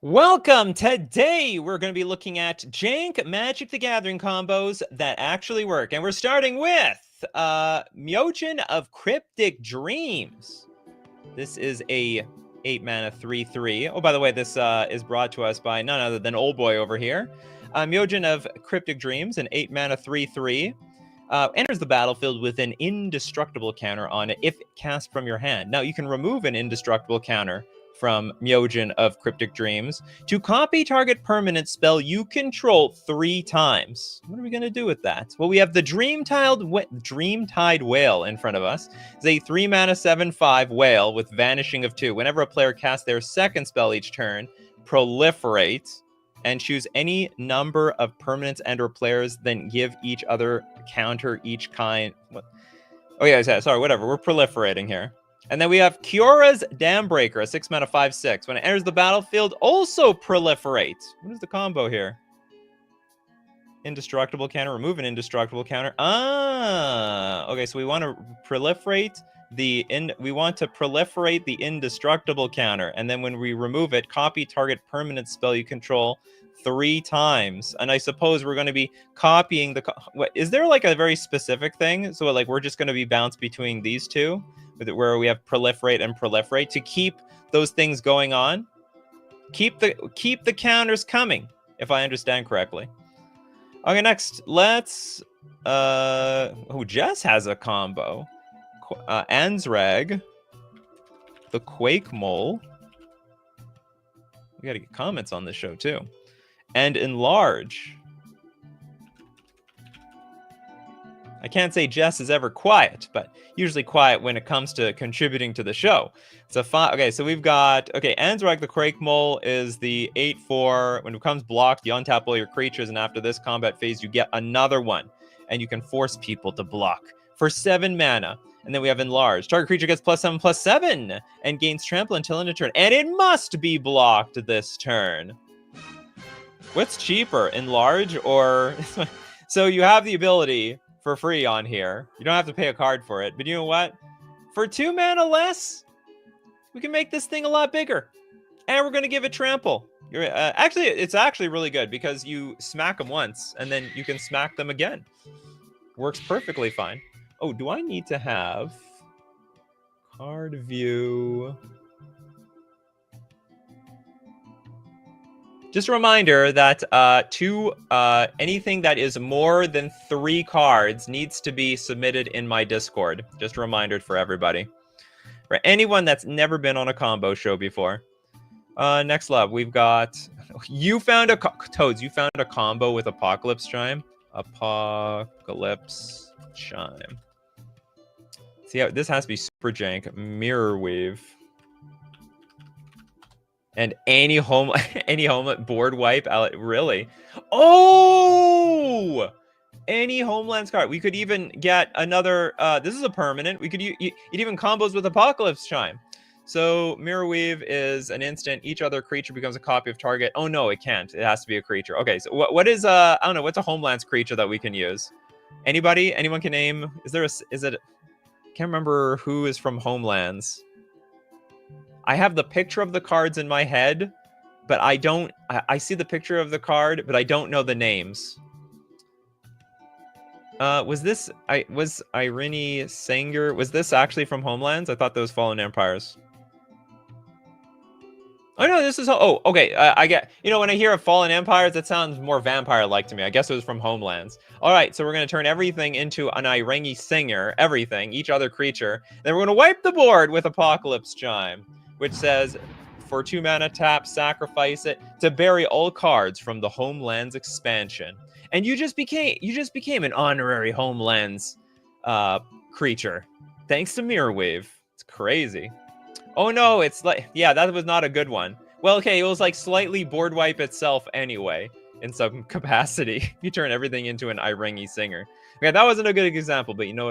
Welcome! Today we're going to be looking at jank Magic the Gathering combos that actually work. And we're starting with Myojin of Cryptic Dreams. This is a 8 mana 3/3. Oh, by the way, this is brought to us by none other than Old Boy over here. Myojin of Cryptic Dreams, an 8 mana 3/3. Enters the battlefield with an indestructible counter on it if cast from your hand. Now, you can remove an indestructible counter from Myojin of Cryptic Dreams to copy target permanent spell you control 3 times. What are we going to do with that? Well, we have the Dreamtide Whale in front of us. It's a 3 mana 7/5 whale with Vanishing of 2. Whenever a player casts their second spell each turn, proliferate, and choose any number of permanents and or players, then give each other counter each kind. What? Oh yeah, sorry, whatever. We're proliferating here. And then we have Kiora's Dambreaker, a 6 mana 5/6. When it enters the battlefield, also proliferate. What is the combo here? Indestructible counter, remove an indestructible counter. Okay, so we want to proliferate the indestructible counter, and then when we remove it, copy target permanent spell you control 3 times. And I suppose we're going to be copying the is there like a very specific thing? So like we're just going to be bounced between these two, where we have proliferate and proliferate to keep those things going on. Keep the counters coming, if I understand correctly. Okay, next, let's Jess has a combo. Ansrag, the Quake Mole. We gotta get comments on this show too. And Enlarge. I can't say Jess is ever quiet, but usually quiet when it comes to contributing to the show. It's a fun. Okay, so we've got Ansrag the Quake Mole is the 8/4. When it becomes blocked, you untap all your creatures, and after this combat phase, you get another one, and you can force people to block for 7 mana. And then we have Enlarge. Target creature gets +7/+7 and gains trample until end of turn, and it must be blocked this turn. What's cheaper, Enlarge or? So you have the ability for free on here. You don't have to pay a card for it, but you know what? For 2 mana less, we can make this thing a lot bigger, and we're gonna give it trample. It's actually really good because you smack them once, and then you can smack them again. Works perfectly fine. Oh, do I need to have card view? Just a reminder that anything that is more than 3 cards needs to be submitted in my Discord. Just a reminder for everybody. For anyone that's never been on a combo show before. Next up, we've got... Toads, you found a combo with Apocalypse Chime. Apocalypse Chime. See, this has to be super jank. Mirror Weave. And any homeland board wipe. Really? Oh! Any homelands card. We could even get another. This is a permanent. We could it even combos with Apocalypse Chime. So Mirror Weave is an instant. Each other creature becomes a copy of target. Oh no, it can't. It has to be a creature. Okay, so what is I don't know. What's a homelands creature that we can use? Anybody? Anyone can name? Is it? Can't remember who is from homelands. I have the picture of the cards in my head, but I don't. I see the picture of the card, but I don't know the names. Was Irene Sanger? Was this actually from Homelands? I thought those Fallen Empires. Oh no, this is. Oh, okay. I get. When I hear of Fallen Empires, that sounds more vampire-like to me. I guess it was from Homelands. All right, so we're gonna turn everything into an Irene Singer. Everything, each other creature. Then we're gonna wipe the board with Apocalypse Chime, which says, for 2 mana, tap, sacrifice it to bury all cards from the Homelands expansion. And you just became an honorary Homelands creature, thanks to Mirror Wave. It's crazy. Oh no, it's like, yeah, that was not a good one. Well, okay, it was like slightly board wipe itself anyway, in some capacity. You turn everything into an Irene Singer. Okay, that wasn't a good example, but you know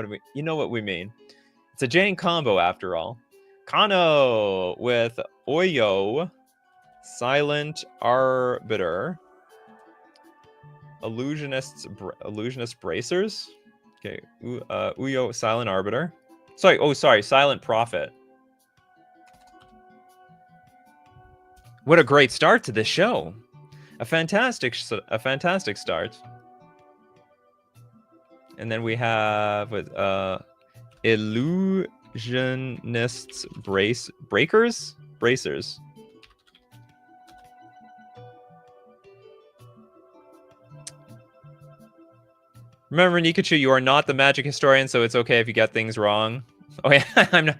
what we mean. It's a jank combo after all. Kano with Oyo, Silent Arbiter, Illusionist Bracers. Okay, Uyo, Silent Arbiter. Sorry, Silent Prophet. What a great start to this show. A fantastic start. And then we have with illusionists bracers. Remember, Nikachu, you are not the magic historian, so it's okay if you get things wrong. Oh yeah, I'm not.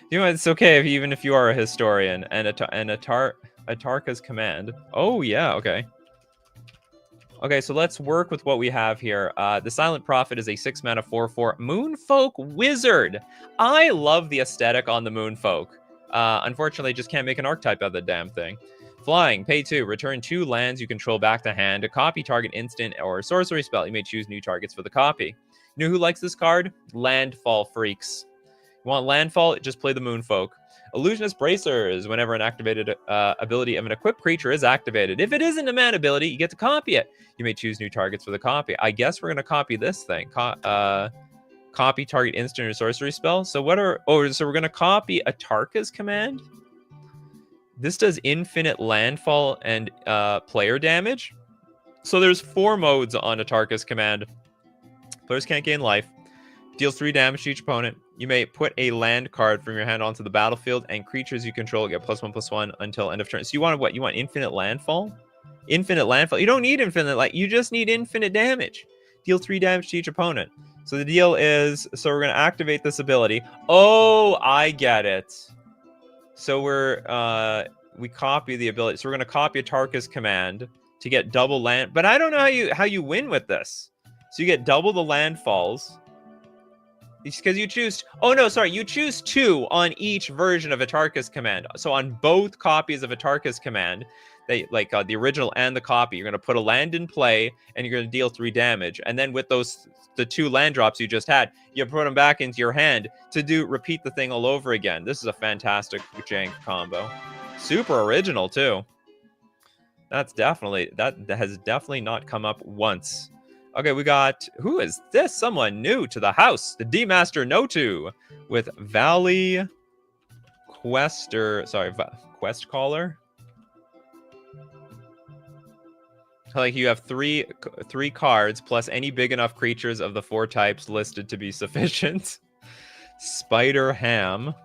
You know, it's okay even if you are a historian and Atarka's command. Oh yeah, okay. Okay, so let's work with what we have here. The Silent Prophet is a 6-mana 4/4 Moonfolk Wizard. I love the aesthetic on the Moonfolk. Unfortunately, just can't make an archetype out of the damn thing. Flying, pay 2. Return 2 lands you control back to hand. A copy target instant or sorcery spell. You may choose new targets for the copy. You know who likes this card? Landfall freaks. You want landfall? Just play the Moonfolk. Illusionist Bracers. Whenever an activated ability of an equipped creature is activated. If it isn't a mana ability, you get to copy it. You may choose new targets for the copy. I guess we're going to copy this thing. Copy target instant or sorcery spell. So what are... Oh, so we're going to copy Atarka's command. This does infinite landfall and player damage. So there's 4 modes on Atarka's command. Players can't gain life. Deals 3 damage to each opponent. You may put a land card from your hand onto the battlefield, and creatures you control get +1/+1 until end of turn. So you want what? You want infinite landfall? Infinite landfall. You don't need infinite light. You just need infinite damage. Deal 3 damage to each opponent. So the deal is, so we're going to activate this ability. Oh, I get it. So we copy the ability. So we're going to copy Atarka's command to get double land. But I don't know how you win with this. So you get double the landfalls. It's because you choose... Oh, no, sorry. You choose 2 on each version of Atarka's command. So on both copies of Atarka's command, they like the original and the copy, you're going to put a land in play, and you're going to deal 3 damage. And then with the 2 land drops you just had, you put them back into your hand to repeat the thing all over again. This is a fantastic jank combo. Super original, too. That has definitely not come up once. Okay, we got... Who is this? Someone new to the house. The D-Master Notu with Valley Quester... Sorry, Quest Caller? Like, you have three cards plus any big enough creatures of the 4 types listed to be sufficient. Spider Ham.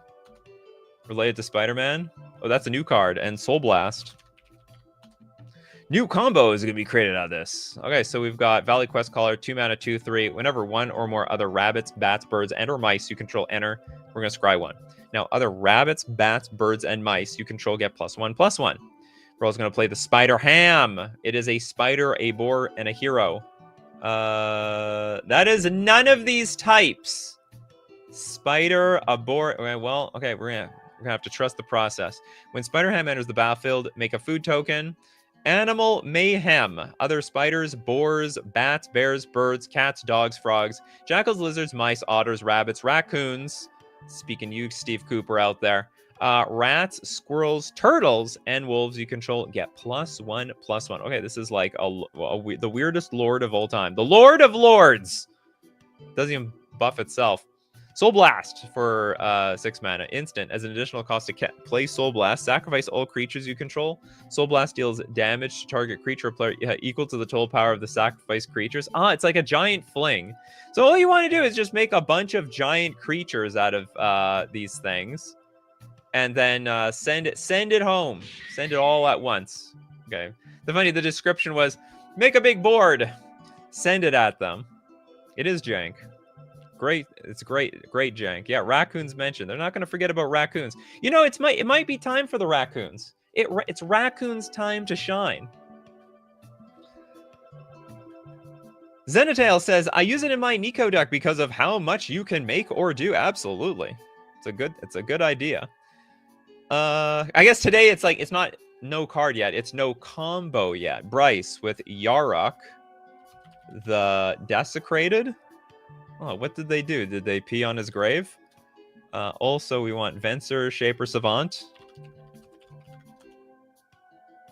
Related to Spider-Man? Oh, that's a new card. And Soul Blast. New combos are going to be created out of this. Okay, so we've got Valley Quest Caller, 2 mana, 2/3. Whenever 1 or more other rabbits, bats, birds, and or mice you control enter, we're going to scry 1. Now, other rabbits, bats, birds, and mice you control get +1/+1. We're also going to play the Spider Ham. It is a spider, a boar, and a hero. That is none of these types. Spider, a boar. Okay, well, okay, we're gonna have to trust the process. When Spider Ham enters the battlefield, make a food token. Animal Mayhem. Other spiders, boars, bats, bears, birds, cats, dogs, frogs, jackals, lizards, mice, otters, rabbits, raccoons. Speaking you, Steve Cooper out there. Rats, squirrels, turtles, and wolves you control get +1/+1. Okay, this is like the weirdest lord of all time. The Lord of Lords. Doesn't even buff itself. Soul Blast for 6 mana. Instant. As an additional cost to play Soul Blast, sacrifice all creatures you control. Soul Blast deals damage to target creature or player equal to the total power of the sacrificed creatures. It's like a giant fling. So all you want to do is just make a bunch of giant creatures out of these things. And then send it home. Send it all at once. Okay. The description was, make a big board. Send it at them. It is jank. Great. It's great jank. Yeah, raccoons mentioned. They're not going to forget about raccoons. You know, it might be time for the raccoons. It's raccoons' time to shine. Zenitail says, I use it in my Nico deck because of how much you can make or do. Absolutely. It's a good idea. I guess today it's not no card yet. It's no combo yet. Bryce with Yarok, the Desecrated. Oh, what did they do? Did they pee on his grave? Also, we want Venser, Shaper Savant.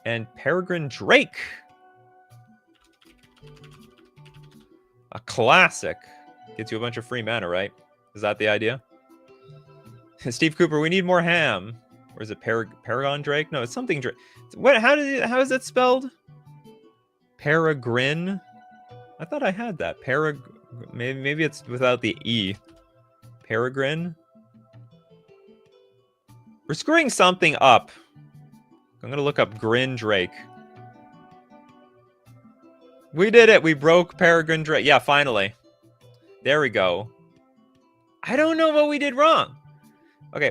And Peregrine Drake. A classic. Gets you a bunch of free mana, right? Is that the idea? Steve Cooper, we need more ham. Or is it Paragon Drake? No, it's something Drake. What? How is it spelled? Peregrine? I thought I had that. Maybe it's without the E. Peregrine? We're screwing something up. I'm gonna look up Grin Drake. We did it. We broke Peregrine Drake. Yeah, finally. There we go. I don't know what we did wrong. Okay,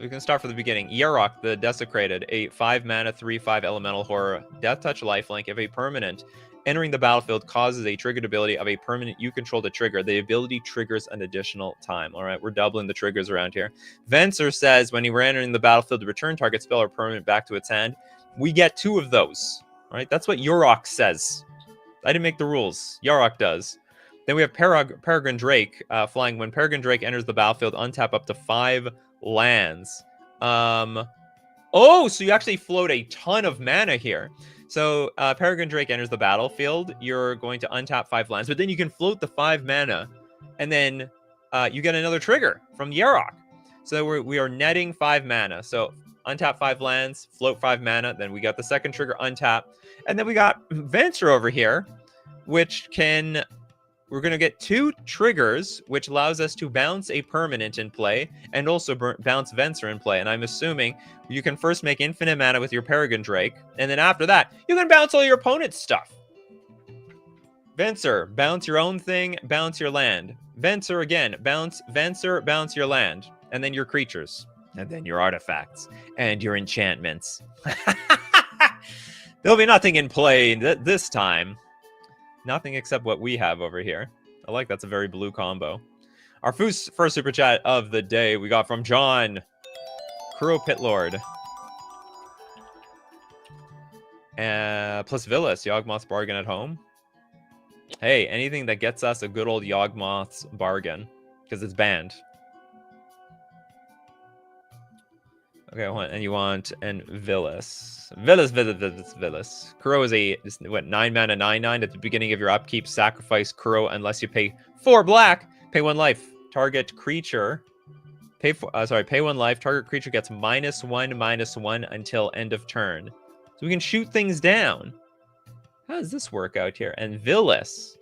we can start from the beginning. Yarok, the Desecrated, a 5-mana, 3/5 elemental horror, Death Touch lifelink. If a permanent entering the battlefield causes a triggered ability of a permanent you control to trigger, the ability triggers an additional time. All right, we're doubling the triggers around here. Venser says when we're entering the battlefield to return target spell or permanent back to its hand, we get 2 of those. All right, that's what Yarok says. I didn't make the rules. Yarok does. Then we have Peregrine Drake flying. When Peregrine Drake enters the battlefield, untap up to 5 lands. Oh, so you actually float a ton of mana here. So Peregrine Drake enters the battlefield. You're going to untap 5 lands, but then you can float the 5 mana, and then you get another trigger from Yarok. So we are netting 5 mana. So untap 5 lands, float 5 mana. Then we got the second trigger, untap, and then we got Venture over here, which can. We're going to get 2 triggers, which allows us to bounce a permanent in play and also bounce Venser in play. And I'm assuming you can first make infinite mana with your Peregrine Drake, and then after that, you can bounce all your opponent's stuff. Venser, bounce your own thing, bounce your land. Venser again, bounce Venser, bounce your land. And then your creatures. And then your artifacts. And your enchantments. There'll be nothing in play this time. Nothing except what we have over here. I like that's a very blue combo. Our first super chat of the day we got from John. Kuro Pitlord. Plus Villas, Yawgmoth's bargain at home. Hey, anything that gets us a good old Yawgmoth's bargain. Because it's banned. Okay, and you want an Villas. Villas. Kuro is a 9-mana 9/9 at the beginning of your upkeep. Sacrifice Kuro unless you pay 4 black. Pay 1 life. Target creature. Pay 1 life. Target creature gets -1/-1 until end of turn. So we can shoot things down. How does this work out here? And Villas.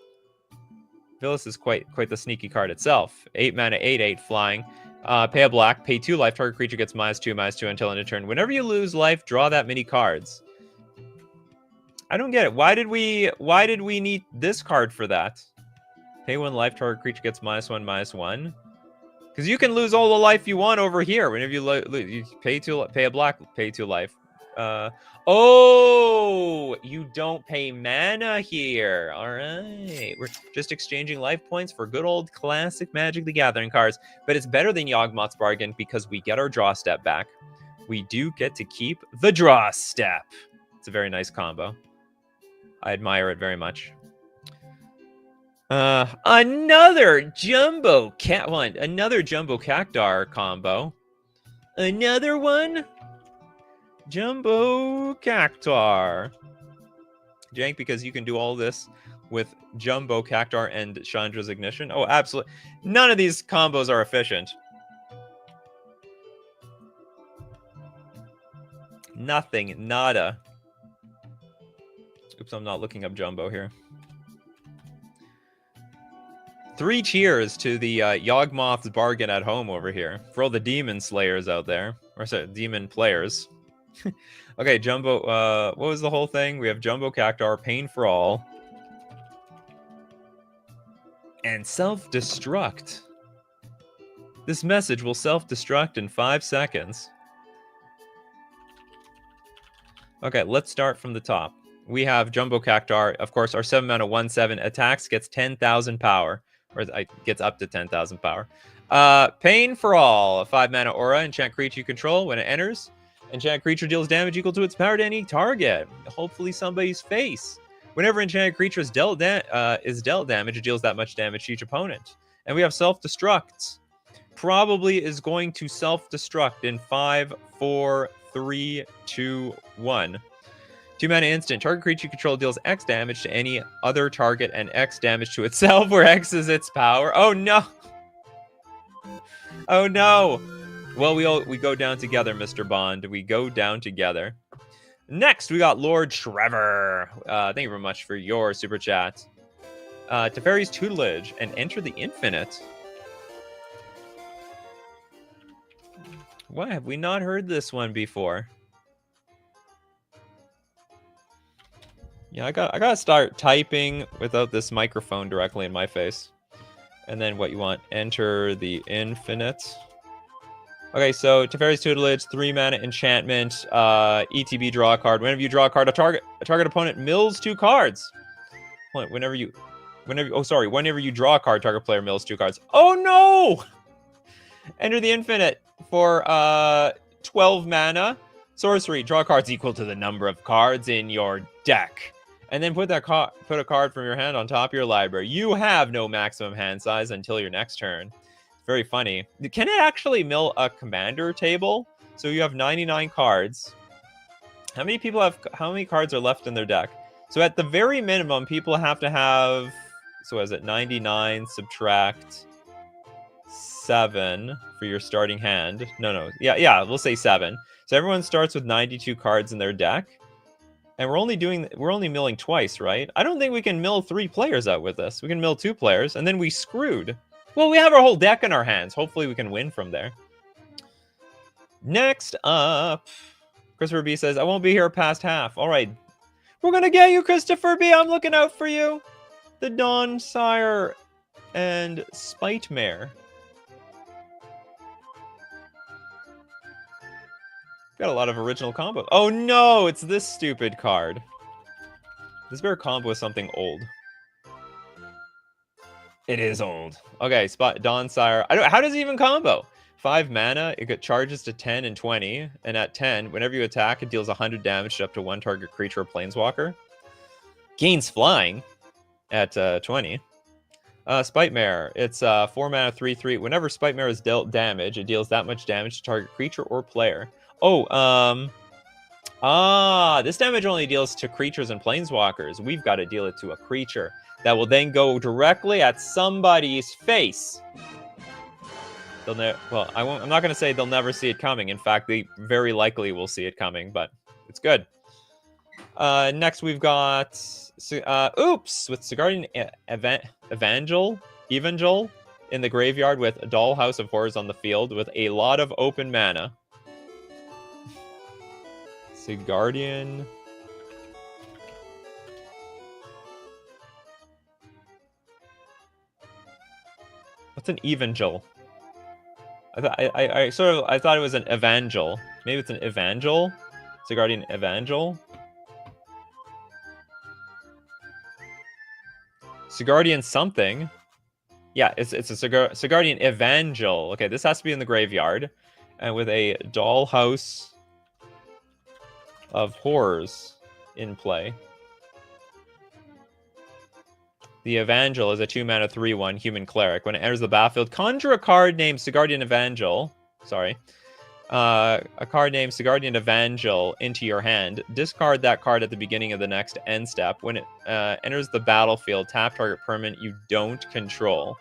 Villas is quite the sneaky card itself. 8-mana 8/8 flying. Pay a black, pay 2 life, target creature gets -2/-2 until end of turn. Whenever you lose life, draw that many cards. I don't get it. Why did we need this card for that? Pay 1 life, target creature gets -1/-1. Because you can lose all the life you want over here. Whenever you pay a black, pay 2 life. Oh, you don't pay mana here. All right. We're just exchanging life points for good old classic Magic the Gathering cards. But it's better than Yawgmoth's bargain because we get our draw step back. We do get to keep the draw step. It's a very nice combo. I admire it very much. Another Jumbo Cactar combo. Another one. Jumbo Cactar. Jank, because you can do all this with Jumbo Cactar and Chandra's Ignition. Oh, absolutely. None of these combos are efficient. Nothing. Nada. Oops, I'm not looking up Jumbo here. 3 cheers to the Yawgmoth's bargain at home over here. For all the demon slayers out there. Or sorry, demon players. Okay, Jumbo, what was the whole thing? We have Jumbo Cactar, Pain for All. And self-destruct. This message will self-destruct in 5 seconds. Okay, let's start from the top. We have Jumbo Cactar. Of course, our 7-mana 1/7 attacks gets 10,000 power. Or gets up to 10,000 power. Pain for All, a 5-mana aura, enchant creature you control. When it enters, enchanted creature deals damage equal to its power to any target. Hopefully somebody's face. Whenever enchanted creature is dealt damage, it deals that much damage to each opponent. And we have self-destruct. Probably is going to self-destruct in 5, 4, 3, 2, 1. 2-mana instant. Target creature you control deals X damage to any other target and X damage to itself, where X is its power. Oh no! Oh no! Well, we go down together, Mr. Bond. We go down together. Next, we got Lord Trevor. Thank you very much for your super chat. Teferi's tutelage and enter the infinite. Why have we not heard this one before? Yeah, I gotta start typing without this microphone directly in my face. And then what you want, enter the infinite. Okay, so Teferi's tutelage, 3 mana enchantment, ETB draw a card. Whenever you draw a card, a target opponent mills 2 cards. Whenever you draw a card, target player mills 2 cards. Oh no! Enter the infinite for 12 mana. Sorcery, draw cards equal to the number of cards in your deck. And then put a card from your hand on top of your library. You have no maximum hand size until your next turn. Very funny. Can it actually mill a commander table? So you have 99 cards. How many cards are left in their deck? So at the very minimum, people have to have, so is it 99 subtract 7 for your starting hand? No. Yeah, we'll say 7. So everyone starts with 92 cards in their deck. And we're only milling twice, right? I don't think we can mill 3 players out with this. We can mill 2 players, and then we screwed. Well, we have our whole deck in our hands. Hopefully we can win from there. Next up, Christopher B says, I won't be here past half. All right. We're going to get you, Christopher B. I'm looking out for you. The Dawn Sire and Spite Mare. Got a lot of original combos. Oh no, it's this stupid card. This better combo is something old. It is old. Okay, Dawn Sire. How does it even combo? 5 mana, it charges to 10 and 20, and at 10, whenever you attack, it deals 100 damage to up to 1 target creature or planeswalker. Gains flying at 20. Spite Mare. It's 4 mana, 3/3. Whenever Spite Mare is dealt damage, it deals that much damage to target creature or player. Oh, this damage only deals to creatures and planeswalkers. We've got to deal it to a creature that will then go directly at somebody's face. I'm not going to say they'll never see it coming. In fact, they very likely will see it coming, but it's good. Next, we've got Oops with Sigardian Evangel in the graveyard with a Dollhouse of Horrors on the field with a lot of open mana. Sigardian. What's an Evangel? I thought it was an Evangel. Maybe it's an Evangel? Sigardian Evangel? Sigardian something. Yeah, it's a Sigardian Evangel. Okay, this has to be in the graveyard. And with a Dollhouse of Horrors in play. The Evangel is a 2 mana 3/1 human cleric. When it enters the battlefield, conjure a card named Sigardian Evangel. Sorry. A card named Sigardian Evangel into your hand. Discard that card at the beginning of the next end step. When it enters the battlefield, tap target permanent you don't control.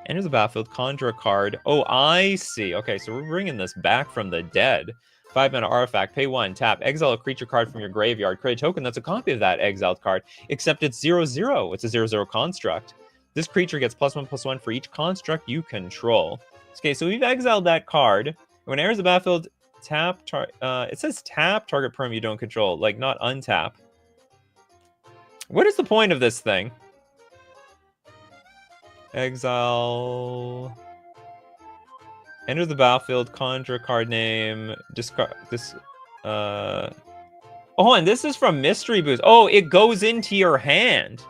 Enters the battlefield, conjure a card. Oh, I see. Okay, so we're bringing this back from the dead. 5 mana artifact, pay 1, tap, exile a creature card from your graveyard, create a token that's a copy of that exiled card, except it's 0/0. It's a 0/0 construct. This creature gets +1/+1 for each construct you control. Okay, so we've exiled that card. When it enters the battlefield, tap, it says tap target perm you don't control, like not untap. What is the point of this thing? Exile. Enter the battlefield, conjure a card name, discard this. Oh, and this is from Mystery Boost. Oh, it goes into your hand.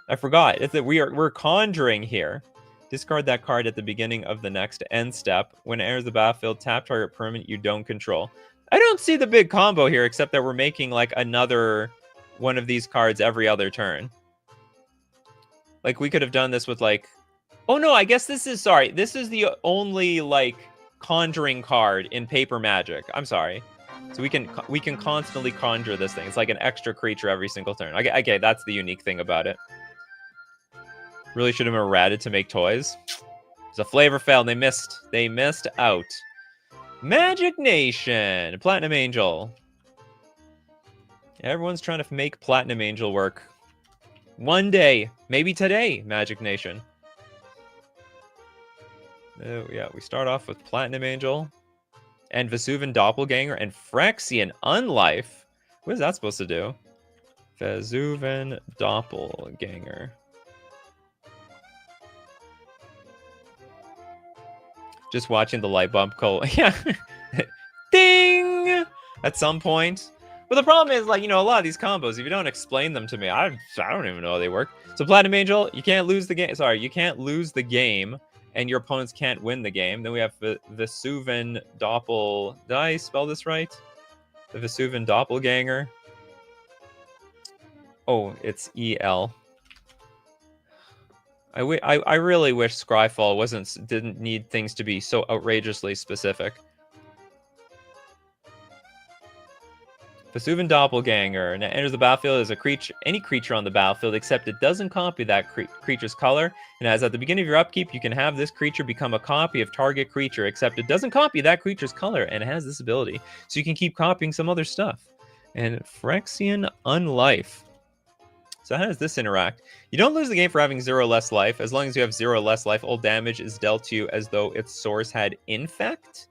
I forgot. It's that we're conjuring here. Discard that card at the beginning of the next end step. When it enters the battlefield, tap target permanent you don't control. I don't see the big combo here, except that we're making like another one of these cards every other turn. Like we could have done this with like. Oh no, I guess this is the only like conjuring card in Paper Magic. I'm sorry. So we can constantly conjure this thing. It's like an extra creature every single turn. Okay, that's the unique thing about it. Really should have been ratted to make toys. It's a flavor fail. They missed. They missed out. Magic Nation. Platinum Angel. Everyone's trying to make Platinum Angel work. One day. Maybe today, Magic Nation. Oh, yeah, we start off with Platinum Angel. And Vesuvian Doppelganger and Phyrexian Unlife. What is that supposed to do? Vesuvian Doppelganger. Just watching the light bulb coal. Yeah. Ding! At some point. But the problem is, like, you know, a lot of these combos, if you don't explain them to me, I don't even know how they work. So Platinum Angel, you can't lose the game. Sorry, you can't lose the game, and your opponents can't win the game. Then we have the Vesuvian Doppel... Did I spell this right? The Vesuvian Doppelganger. Oh, it's E-L. I really wish Scryfall didn't need things to be so outrageously specific. Vesuvian Doppelganger. Now enters the battlefield as a creature, any creature on the battlefield, except it doesn't copy that creature's color. And as at the beginning of your upkeep, you can have this creature become a copy of target creature, except it doesn't copy that creature's color, and it has this ability. So you can keep copying some other stuff. And Phyrexian Unlife. So how does this interact? You don't lose the game for having 0 less life. As long as you have 0 less life, all damage is dealt to you as though its source had infect.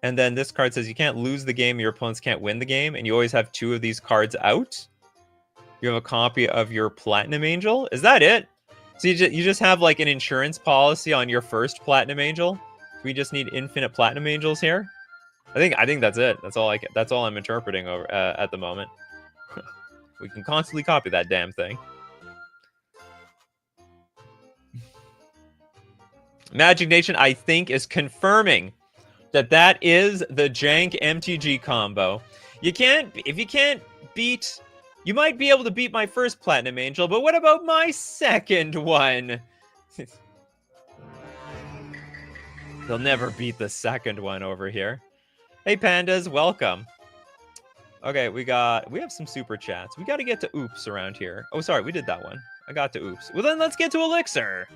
And then this card says you can't lose the game, your opponents can't win the game, and you always have 2 of these cards out. You have a copy of your Platinum Angel. Is that it? So you just have like an insurance policy on your first Platinum Angel? We just need infinite Platinum Angels here? I think that's it. That's all I'm interpreting over at the moment. We can constantly copy that damn thing. Magic Nation, I think, is confirming that is the jank-MTG combo. If you can't beat... You might be able to beat my first Platinum Angel, but what about my second one? They'll never beat the second one over here. Hey, pandas, welcome. Okay, we have some super chats. We got to get to Oops around here. Oh, sorry, we did that one. I got to Oops. Well, then let's get to Elixir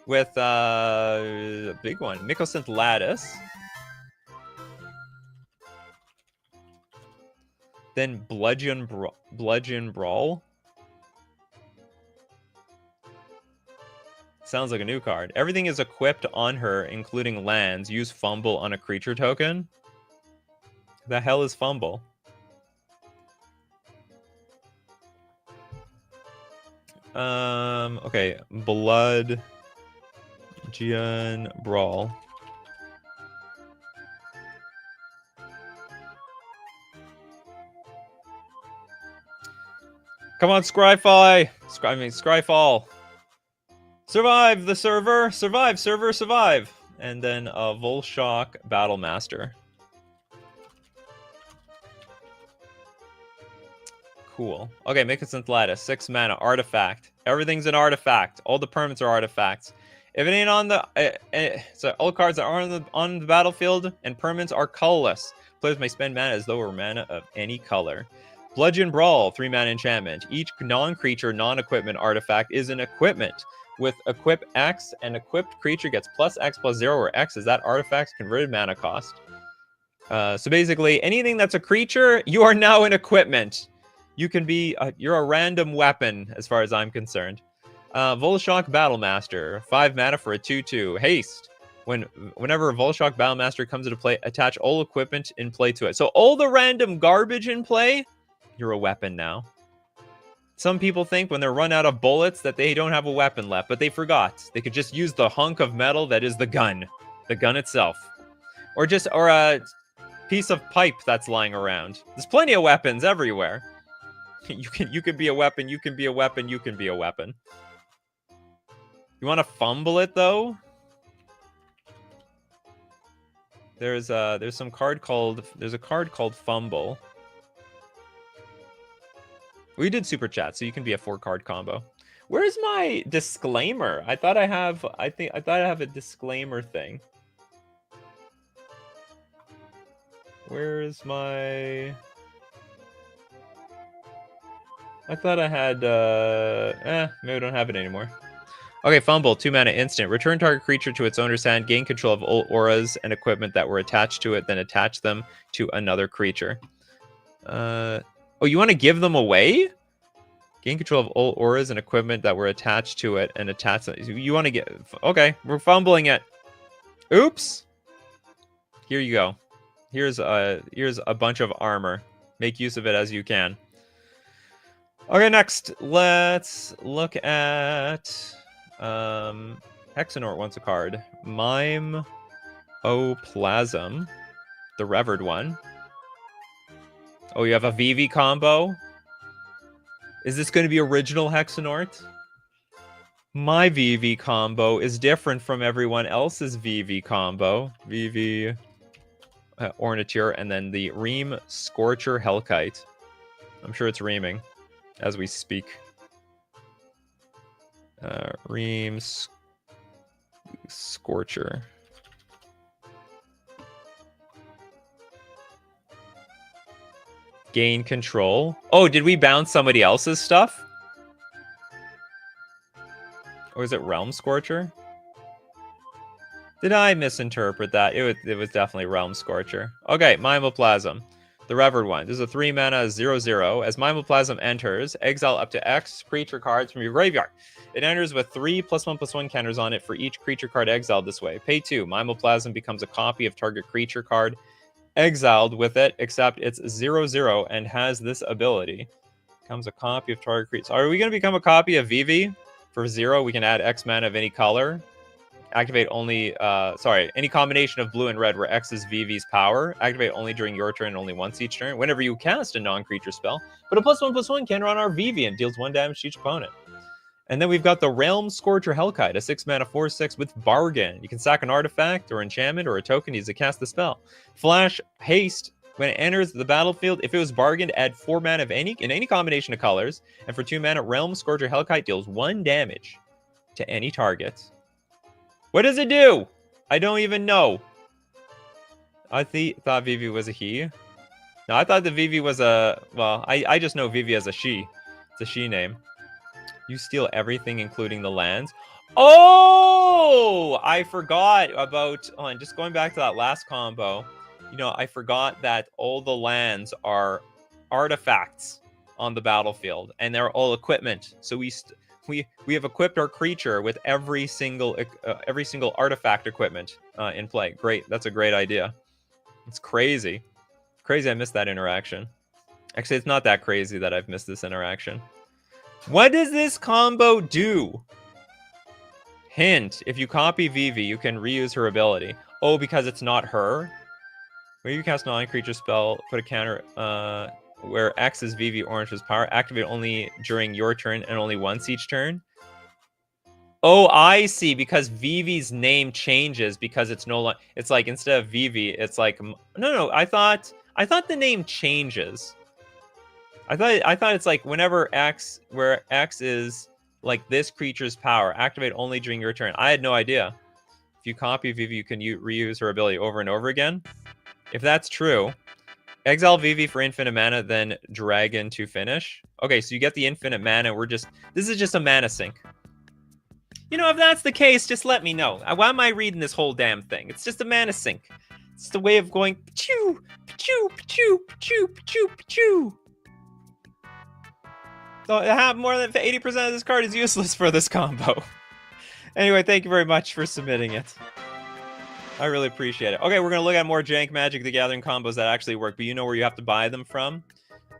with a big one. Mycosynth Lattice. Then Bludgeon Brawl. Sounds like a new card. Everything is equipped on her, including lands. Use Fumble on a creature token. The hell is Fumble? Okay, Bludgeon Brawl. Come on, Scryfall! Scryfall. Survive the server! Survive, server, survive! And then Volshock Battlemaster. Cool. Okay, Mycosynth Lattice, 6 mana, artifact. Everything's an artifact. All the permanents are artifacts. If it ain't on the... so all cards that are on the battlefield and permanents are colorless. Players may spend mana as though it were mana of any color. Bludgeon Brawl, 3 mana enchantment. Each non-creature, non-equipment artifact is an equipment. With Equip X, an equipped creature gets plus X plus 0, where X is that artifact's converted mana cost. So basically, anything that's a creature, you are now an equipment. You can be, you're a random weapon, as far as I'm concerned. Volshock Battlemaster, 5 mana for a 2/2. Haste. Whenever a Volshock Battlemaster comes into play, attach all equipment in play to it. So all the random garbage in play, you're a weapon now. Some people think when they're run out of bullets that they don't have a weapon left, but they forgot. They could just use the hunk of metal that is the gun itself. Or a piece of pipe that's lying around. There's plenty of weapons everywhere. You can be a weapon, you can be a weapon, you can be a weapon. You want to fumble it though? There's a card called Fumble. We did super chat, so you can be a 4-card combo. Where's my disclaimer? I thought I have a disclaimer thing. Where's my... I thought I had maybe I don't have it anymore. Okay, fumble, 2 mana instant. Return target creature to its owner's hand. Gain control of all auras and equipment that were attached to it. Then attach them to another creature. Oh, you want to give them away? Gain control of all auras and equipment that were attached to it and attach them. You want to get... Okay, we're fumbling it. Oops. Here you go. Here's a bunch of armor. Make use of it as you can. Okay, next, let's look at Hexenort wants a card. Mime Oplasm, the Revered one. Oh, you have a VV combo? Is this going to be original Hexenort? My VV combo is different from everyone else's VV combo. VV Ornithur, and then the Ream Scorcher Hellkite. I'm sure it's reaming as we speak. Ream Scorcher. Gain control. Oh, did we bounce somebody else's stuff? Or is it Realm Scorcher? Did I misinterpret that? It was definitely Realm Scorcher. Okay, Mimoplasm. The Revered one. This is a 3 mana 0/0. As Mimoplasm enters, exile up to X creature cards from your graveyard. It enters with 3 +1/+1 counters on it for each creature card exiled this way. Pay 2. Mimoplasm becomes a copy of target creature card exiled with it, except it's 0/0 and has this ability. Becomes a copy of target creature. Are we going to become a copy of Vivi? For 0, we can add X mana of any color. Activate only, any combination of blue and red where X is Vivi's power. Activate only during your turn and only once each turn. Whenever you cast a non-creature spell, put a +1/+1 counter on our Vivi and deals 1 damage to each opponent. And then we've got the Realm Scorcher Hellkite, a 6 mana 4/6 with Bargain. You can sack an artifact or enchantment or a token used to cast the spell. Flash Haste. When it enters the battlefield, if it was bargained, add 4 mana of in any combination of colors. And for 2 mana, Realm Scorcher Hellkite deals 1 damage to any target. What does it do? I don't even know. I thought Vivi was a he. No, I thought the Vivi was a... Well, I just know Vivi as a she. It's a she name. You steal everything, including the lands. Oh! I forgot about... Hold on, just going back to that last combo. You know, I forgot that all the lands are artifacts on the battlefield. And they're all equipment. So we have equipped our creature with every single artifact equipment in play. Great. That's a great idea. It's crazy. Crazy I missed that interaction. Actually, it's not that crazy that I've missed this interaction. What does this combo do? Hint, if you copy Vivi, you can reuse her ability. Oh, because it's not her? When you cast a non-creature spell, put a counter where X is Vivi Orange's power. Activate only during your turn and only once each turn. Oh, I see. Because Vivi's name changes because it's no longer... It's like instead of Vivi, it's like... No. I thought the name changes. I thought it's like whenever where X is like this creature's power, activate only during your turn. I had no idea. If you copy Vivi, you can reuse her ability over and over again. If that's true, exile Vivi for infinite mana, then Dragon to finish. Okay, so you get the infinite mana. This is just a mana sink. You know, if that's the case, just let me know. Why am I reading this whole damn thing? It's just a mana sink. It's the way of going pa-choo, pa-choo, pa-choo, pa-choo, pa-choo, pa-choo. So more than 80% of this card is useless for this combo. Anyway, thank you very much for submitting it. I really appreciate it. Okay, we're going to look at more Jank Magic the Gathering combos that actually work, but you know where you have to buy them from?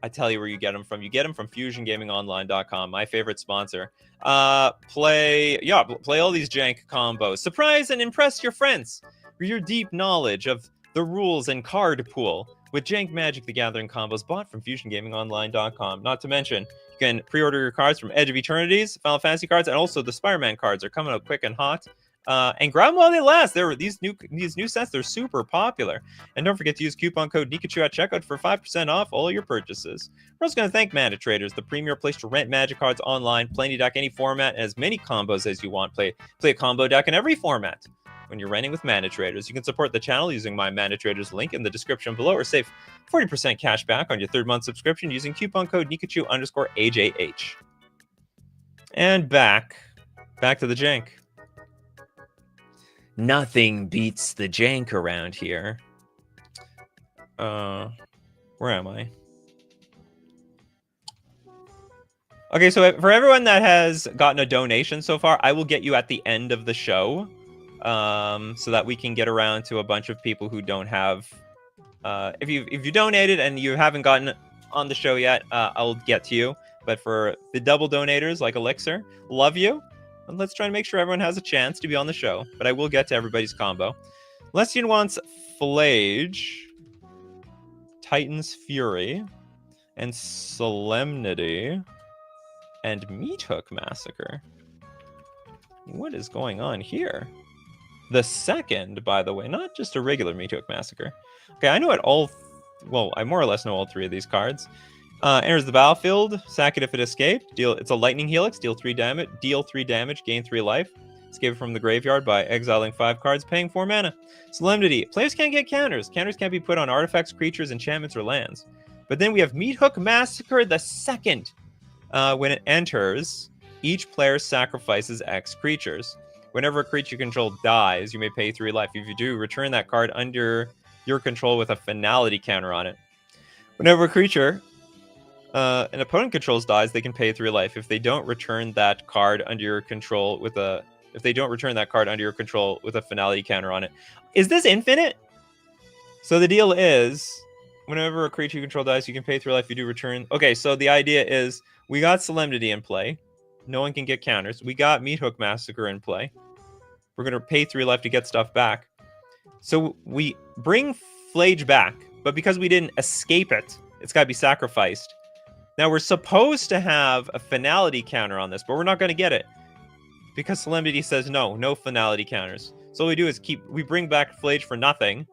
I tell you where you get them from. You get them from FusionGamingOnline.com, my favorite sponsor. Play all these Jank combos. Surprise and impress your friends with your deep knowledge of the rules and card pool with Jank Magic the Gathering combos bought from FusionGamingOnline.com. Not to mention, you can pre-order your cards from Edge of Eternities, Final Fantasy cards, and also the Spider-Man cards are coming out quick and hot. And grab them while they last. These new sets, they're super popular. And don't forget to use coupon code Nikachu at checkout for 5% off all your purchases. We're also going to thank Mana Traders, the premier place to rent Magic cards online. Play any deck, any format, and as many combos as you want. Play a combo deck in every format. When you're renting with Mana Traders, you can support the channel using my Mana Traders link in the description below, or save 40% cash back on your 3rd month subscription using coupon code Nikachu_AJH. And back Back to the jank. Nothing beats the jank around here. Where am I? Okay, so for everyone that has gotten a donation so far, I will get you at the end of the show, so that we can get around to a bunch of people who don't have. If you donated and you haven't gotten on the show yet, I'll get to you. But for the double donators like Elixir, love you, and let's try to make sure everyone has a chance to be on the show. But I will get to everybody's combo. Lestian wants Flage, Titan's Fury, and Solemnity. And Meat Hook Massacre. What is going on here? The second, by the way, not just a regular Meat Hook Massacre. Okay, I know well, I more or less know all three of these cards. Enters the battlefield, sack it if it escaped. It's a lightning helix, deal 3 damage, gain 3 life. Escape from the graveyard by exiling 5 cards, paying 4 mana. Solemnity. Players can't get counters. Counters can't be put on artifacts, creatures, enchantments, or lands. But then we have Meat Hook Massacre the second. When it enters, each player sacrifices X creatures. Whenever a creature you control dies, you may pay 3 life. If you do, return that card under your control with a finality counter on it. Whenever a creature an opponent controls dies, they can pay 3 life. If they don't return that card under your control with a finality counter on it. Is this infinite? So the deal is, whenever a creature you control dies, you can pay 3 life. You do return. Okay, so the idea is, we got Solemnity in play. No one can get counters. We got Meat Hook Massacre in play. We're going to pay 3 life to get stuff back. So we bring Flage back, but because we didn't escape it, it's got to be sacrificed. Now we're supposed to have a finality counter on this, but we're not going to get it. Because Solemnity says no finality counters. So all we do is we bring back Flage for nothing.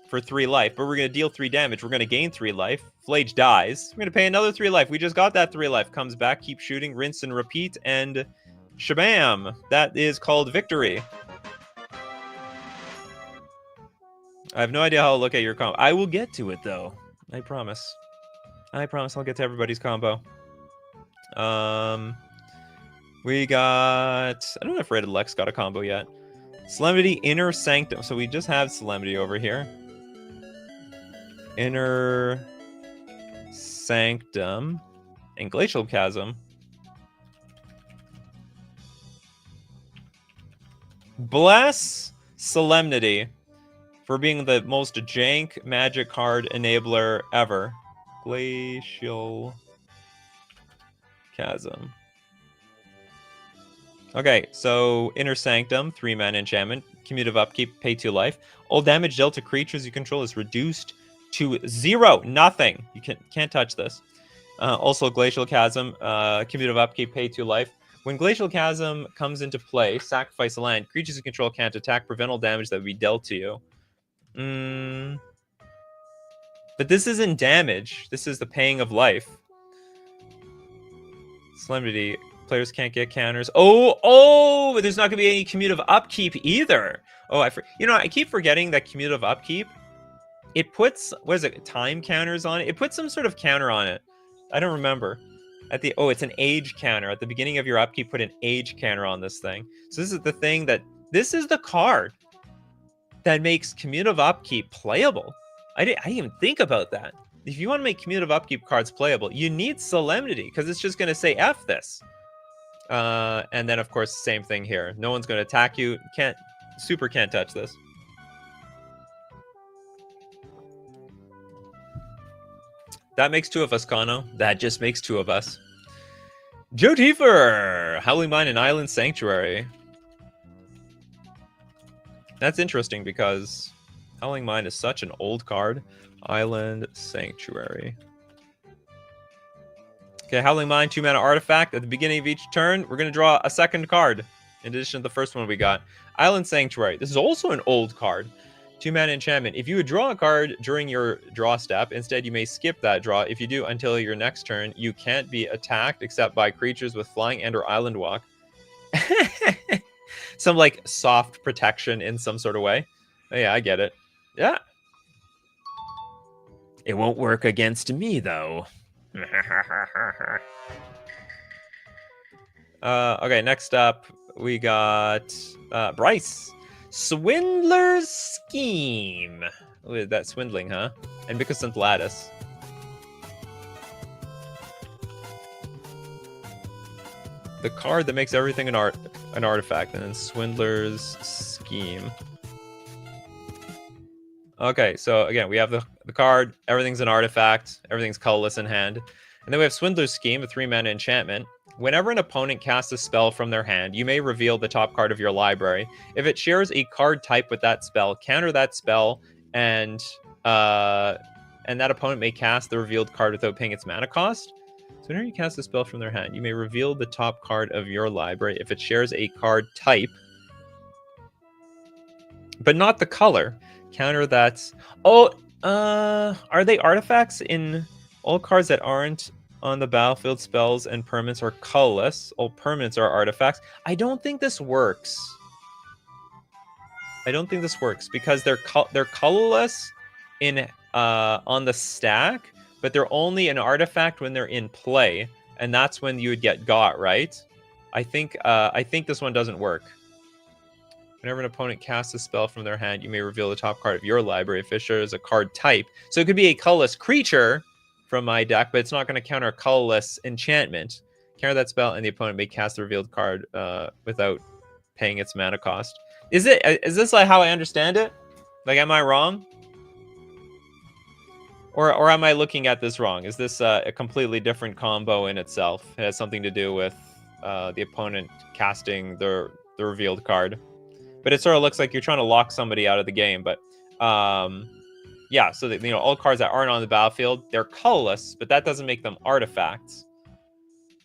For 3 life, but we're going to deal 3 damage. We're going to gain 3 life. Flage dies. We're going to pay another 3 life. We just got that 3 life. Comes back, keep shooting, rinse and repeat, and shabam. That is called victory. I have no idea how to look at your combo. I will get to it, though. I promise. I promise I'll get to everybody's combo. We got... I don't know if Rated Lex got a combo yet. Solemnity, Inner Sanctum. So we just have Solemnity over here. Inner Sanctum and Glacial Chasm. Bless Solemnity for being the most jank magic card enabler ever. Glacial Chasm. Okay, so Inner Sanctum, 3-mana enchantment, cumulative upkeep, pay 2 life. All damage dealt to creatures you control is reduced to 0, nothing. You can't touch this. Also, Glacial Chasm, cumulative upkeep, pay 2 life. When Glacial Chasm comes into play, sacrifice a land. Creatures you control can't attack, prevent all damage that would be dealt to you. But this isn't damage. This is the paying of life. Solemnity. Players can't get counters. Oh! There's not going to be any cumulative upkeep either. Oh, I keep forgetting that cumulative upkeep. It puts, what is it, time counters on it? It puts some sort of counter on it. I don't remember. It's an age counter. At the beginning of your upkeep, put an age counter on this thing. So this is the thing this is the card that makes cumulative upkeep playable. I didn't even think about that. If you want to make cumulative upkeep cards playable, you need Solemnity, because it's just going to say F this. And then, of course, same thing here. No one's going to attack you. Can't touch this. That makes 2 of us, Kano. That just makes 2 of us. Joe Tiefer! Howling Mine and Island Sanctuary. That's interesting because Howling Mine is such an old card. Island Sanctuary. Okay, Howling Mine, 2-mana artifact. At the beginning of each turn, we're going to draw a second card. In addition to the first one we got. Island Sanctuary. This is also an old card. 2-mana enchantment. If you would draw a card during your draw step, instead you may skip that draw. If you do until your next turn, you can't be attacked except by creatures with flying and or island walk. Some like soft protection in some sort of way. Oh, yeah, I get it. Yeah. It won't work against me though. Okay, next up we got Bryce. Swindler's Scheme. Ooh, that's swindling, huh? And Micosynth Lattice. The card that makes everything an artifact, and then Swindler's Scheme. Okay, so again, we have the card, everything's an artifact, everything's colorless in hand. And then we have Swindler's Scheme, a 3-mana enchantment. Whenever an opponent casts a spell from their hand, you may reveal the top card of your library. If it shares a card type with that spell, counter that spell, and that opponent may cast the revealed card without paying its mana cost. So whenever you cast a spell from their hand, you may reveal the top card of your library if it shares a card type, but not the color. Counter that. Oh, are they artifacts in all cards that aren't on the battlefield? Spells and permanents are colorless. All permanents are artifacts. I don't think this works. I don't think this works because they're colorless in on the stack, but they're only an artifact when they're in play, and that's when you would get got, right? I think this one doesn't work. Whenever an opponent casts a spell from their hand, you may reveal the top card of your library if it shares a card type. So it could be a colorless creature from my deck, but it's not going to counter a colorless enchantment. Counter that spell, and the opponent may cast the revealed card without paying its mana cost. Is this like how I understand it? Like, am I wrong? Or am I looking at this wrong? Is this a completely different combo in itself? It has something to do with the opponent casting the revealed card. But it sort of looks like you're trying to lock somebody out of the game. But yeah, so that, all cards that aren't on the battlefield, they're colorless, but that doesn't make them artifacts.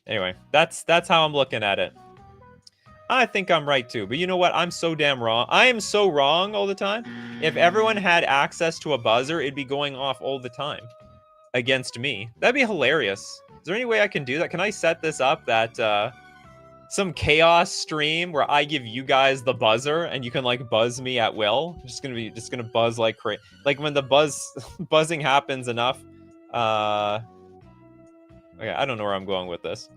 Anyway, that's how I'm looking at it. I think I'm right too, but you know what? I'm so damn wrong. I am so wrong all the time. If everyone had access to a buzzer, it'd be going off all the time against me. That'd be hilarious. Is there any way I can do that? Can I set this up that some chaos stream where I give you guys the buzzer and you can like buzz me at will? I'm just gonna buzz like crazy. Like when the buzzing happens enough. Okay, I don't know where I'm going with this.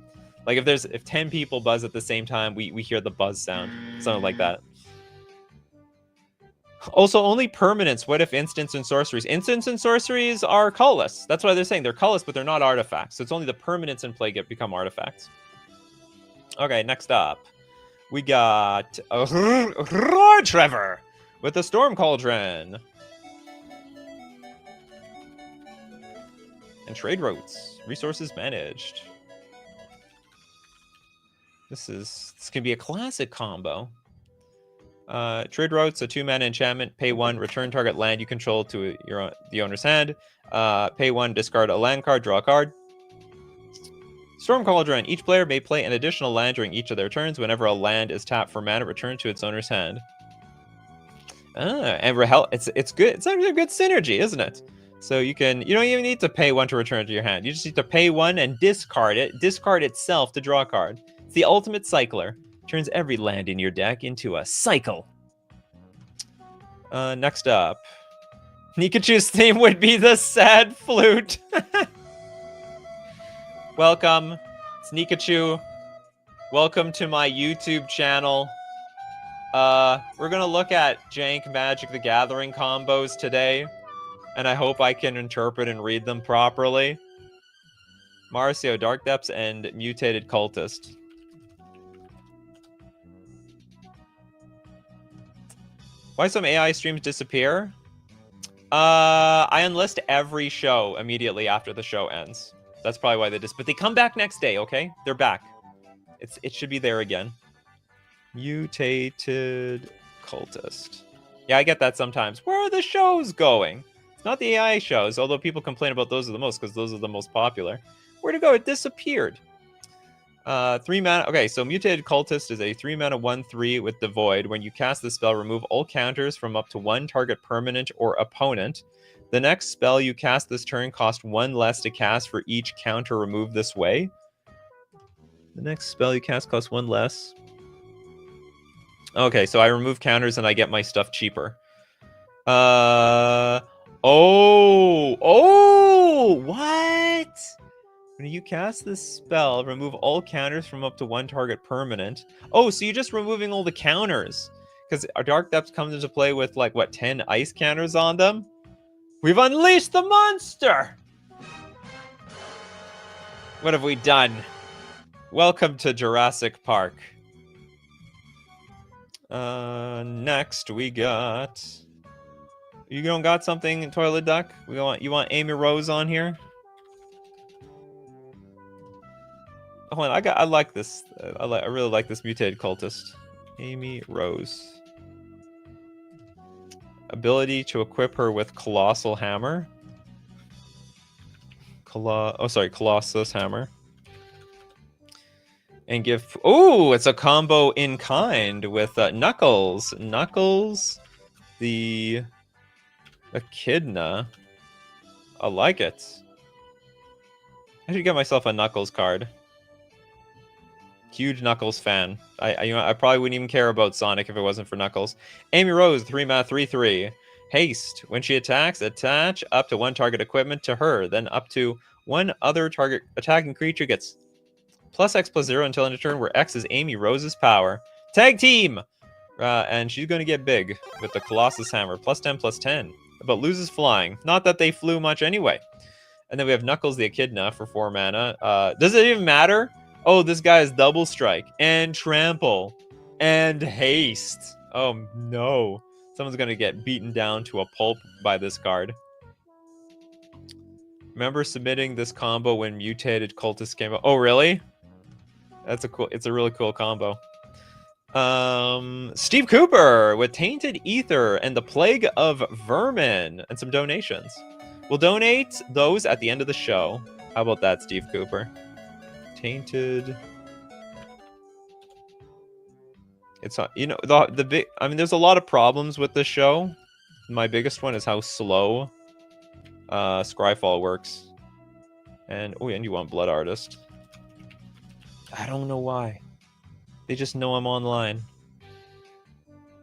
Like if 10 people buzz at the same time, we hear the buzz sound, something like that. Also, only permanents. What if instants and sorceries? Instants and sorceries are colorless. That's why they're saying they're colorless, but they're not artifacts. So it's only the permanents in play become artifacts. Okay, next up, we got Roar Trevor with the Storm Cauldron and trade routes, resources managed. This can be a classic combo. Trade routes, a 2-mana enchantment. Pay 1, return target land you control to the owner's hand. Pay 1, discard a land card, draw a card. Storm Cauldron. Each player may play an additional land during each of their turns. Whenever a land is tapped for mana, return to its owner's hand. And it's good. It's actually a good synergy, isn't it? So you don't even need to pay 1 to return to your hand. You just need to pay 1 and discard it. Discard itself to draw a card. It's the ultimate cycler. Turns every land in your deck into a cycle. Next up, Nikachu's theme would be the sad flute. Welcome, it's Nikachu. Welcome to my YouTube channel. We're gonna look at Jank Magic the Gathering combos today, and I hope I can interpret and read them properly. Marcio, Dark Depths, and Mutated Cultist. Why some AI streams disappear? I enlist every show immediately after the show ends. That's probably why but they come back next day, okay? They're back. It should be there again. Mutated Cultist. Yeah, I get that sometimes. Where are the shows going? It's not the AI shows, although people complain about those the most because those are the most popular. Where'd it go? It disappeared. 3 mana. Okay, so Mutated Cultist is a 3-mana 1/3 with Devoid. When you cast the spell, remove all counters from up to 1 target permanent or opponent. The next spell you cast this turn costs 1 less to cast for each counter removed this way. The next spell you cast costs 1 less. Okay, so I remove counters and I get my stuff cheaper. Oh, what? When you cast this spell, remove all counters from up to one target permanent. Oh, so you're just removing all the counters. Because our Dark Depths comes into play with, like, what, 10 ice counters on them? We've unleashed the monster! What have we done? Welcome to Jurassic Park. Next we got... You don't got something in Toilet Duck? You want Amy Rose on here? Oh, I like this. I really like this mutated cultist. Amy Rose. Ability to equip her with Colossal Hammer. Colossus Hammer. And give... Oh, it's a combo in kind with Knuckles. Knuckles, the Echidna. I like it. I should get myself a Knuckles card. Huge Knuckles fan. I probably wouldn't even care about Sonic if it wasn't for Knuckles. Amy Rose, 3-mana, 3/3. Haste. When she attacks, attach up to one target equipment to her. Then up to one other target attacking creature gets +X/+0 until end of turn, where X is Amy Rose's power. Tag team! And she's going to get big with the Colossus Hammer. +10/+10. But loses flying. Not that they flew much anyway. And then we have Knuckles the Echidna for 4 mana. Does it even matter? Oh, this guy is double strike and trample and haste. Oh no. Someone's going to get beaten down to a pulp by this card. Remember submitting this combo when mutated cultist came out. Oh, really? It's a really cool combo. Steve Cooper with Tainted Ether and the Plague of Vermin and some donations. We'll donate those at the end of the show. How about that, Steve Cooper? Tainted. It's not, you know, the big. I mean, there's a lot of problems with this show. My biggest one is how slow Scryfall works. And oh, and you want Blood Artist? I don't know why. They just know I'm online.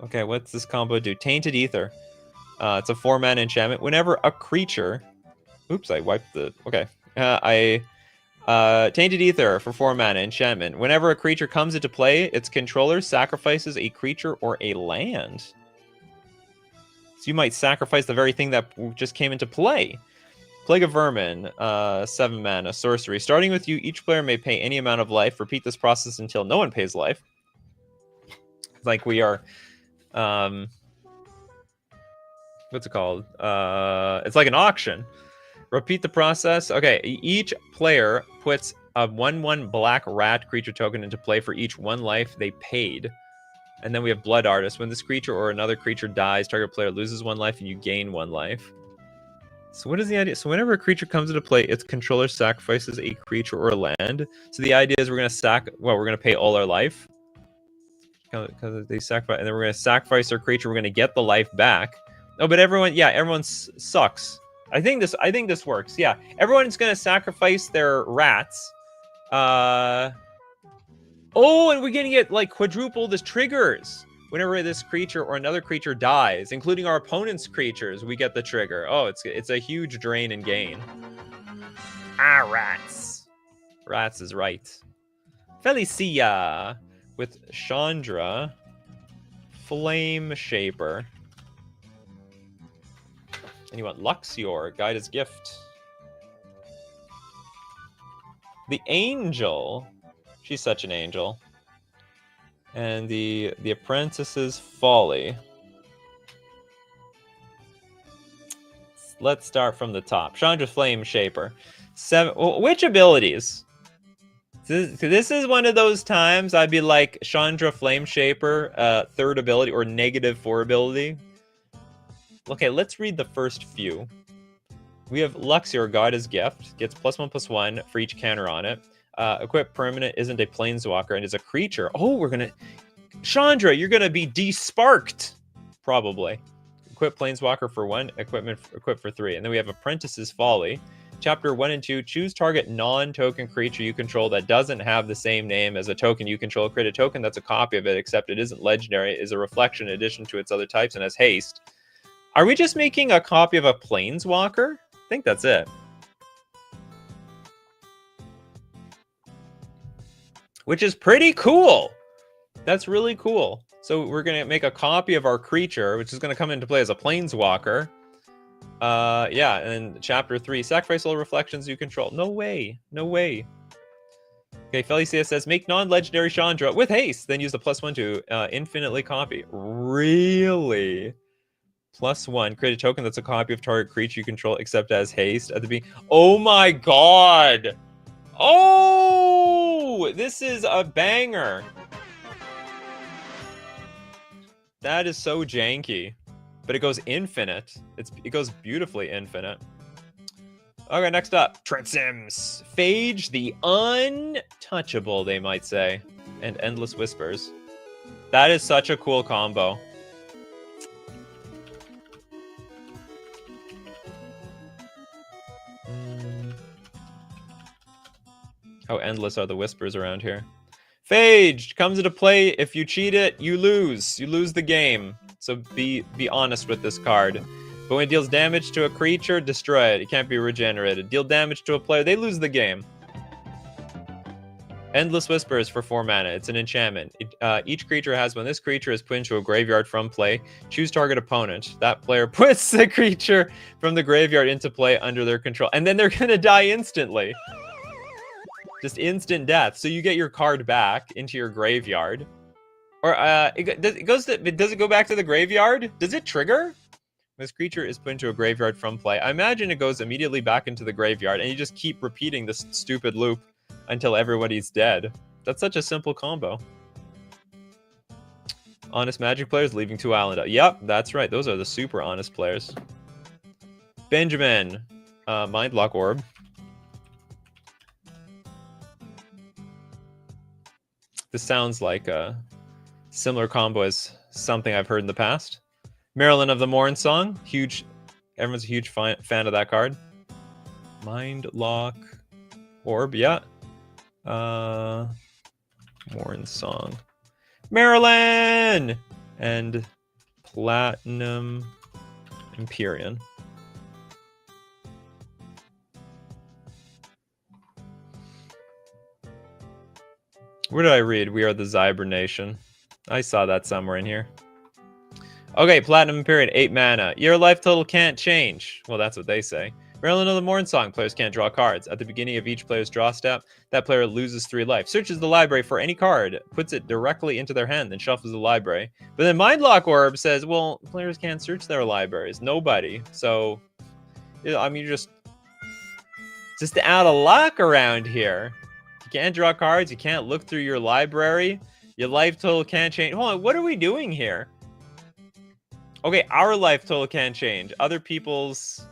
Okay, what's this combo do? Tainted Ether. It's a 4-mana enchantment. Whenever a creature. Oops, I wiped the. Okay. Tainted Ether for 4 mana enchantment. Whenever a creature comes into play, its controller sacrifices a creature or a land. So you might sacrifice the very thing that just came into play. Plague of Vermin, 7 mana, sorcery. Starting with you, each player may pay any amount of life. Repeat this process until no one pays life. Like we are... what's it called? It's like an auction. Repeat the process. Okay, each player puts a 1/1 black rat creature token into play for each 1 life they paid. And then we have Blood Artist. When this creature or another creature dies, target player loses 1 life and you gain 1 life. So what is the idea? So whenever a creature comes into play, its controller sacrifices a creature or a land. So the idea is we're going to we're going to pay all our life. Because they sacrifice, and then we're going to sacrifice our creature. We're going to get the life back. Oh, but everyone sucks. I think this works. Yeah, everyone's gonna sacrifice their rats. Oh, and we're gonna get like quadrupled as triggers whenever this creature or another creature dies, including our opponent's creatures. We get the trigger. Oh, it's a huge drain and gain. Ah, rats. Rats is right. Felicia with Chandra, Flame Shaper. And you want Luxior, Guide as Gift. The Angel. She's such an angel. And the Apprentice's Folly. Let's start from the top. Chandra Flame Shaper. Which abilities? This is one of those times I'd be like, Chandra Flame Shaper, 3rd ability, or -4 ability. Okay, let's read the first few. We have Luxior, God as Gift. Gets +1/+1 for each counter on it. Equip permanent, isn't a planeswalker, and is a creature. Oh, we're gonna... Chandra, you're gonna be de-sparked! Probably. Equip planeswalker for 1, equip for 3. And then we have Apprentice's Folly. Chapter 1 and 2, choose target non-token creature you control that doesn't have the same name as a token you control. Create a token that's a copy of it, except it isn't legendary, is a reflection in addition to its other types, and has haste. Are we just making a copy of a planeswalker? I think that's it. which is pretty cool. That's really cool. So we're going to make a copy of our creature, which is going to come into play as a planeswalker. Yeah, and chapter 3, sacrifice all reflections you control. No way. No way. Okay, Felicia says, make non-legendary Chandra with haste, then use the +1 to infinitely copy. Really? +1, create a token that's a copy of target creature you control, except as haste at the beginning. Oh my god! Oh! This is a banger. That is so janky. But it goes infinite. It goes beautifully infinite. Okay, next up. Trent Sims. Phage the Untouchable, they might say. And Endless Whispers. That is such a cool combo. How endless are the whispers around here? Phage comes into play. If you cheat it, you lose. You lose the game. So be honest with this card. But when it deals damage to a creature, destroy it. It can't be regenerated. Deal damage to a player, they lose the game. Endless Whispers for 4 mana. It's an enchantment. Each creature has, when this creature is put into a graveyard from play, choose target opponent. That player puts the creature from the graveyard into play under their control. And then they're going to die instantly. Just instant death. So you get your card back into your graveyard. Or does it go back to the graveyard? Does it trigger? This creature is put into a graveyard from play. I imagine it goes immediately back into the graveyard, and you just keep repeating this stupid loop until everybody's dead. That's such a simple combo. Honest Magic players leaving 2 island. Yep, that's right. Those are the super honest players. Benjamin, Mindlock Orb. This sounds like a similar combo as something I've heard in the past. Marilyn of the Morn Song. Everyone's a huge fan of that card. Mindlock Orb, yeah. Morn Song. Marilyn! And Platinum Empyrean. Where did I read? We are the Zyber Nation. I saw that somewhere in here. Okay, Platinum Empyrean, 8 mana. Your life total can't change. Well, that's what they say. Marilyn of the Morn Song. Players can't draw cards. At the beginning of each player's draw step, that player loses 3 life. Searches the library for any card, puts it directly into their hand, then shuffles the library. But then Mindlock Orb says, well, players can't search their libraries. Nobody. So, I mean, you're just out of luck around here. You can't draw cards. You can't look through your library. Your life total can't change. Hold on, what are we doing here? Okay, our life total can't change. Other people's...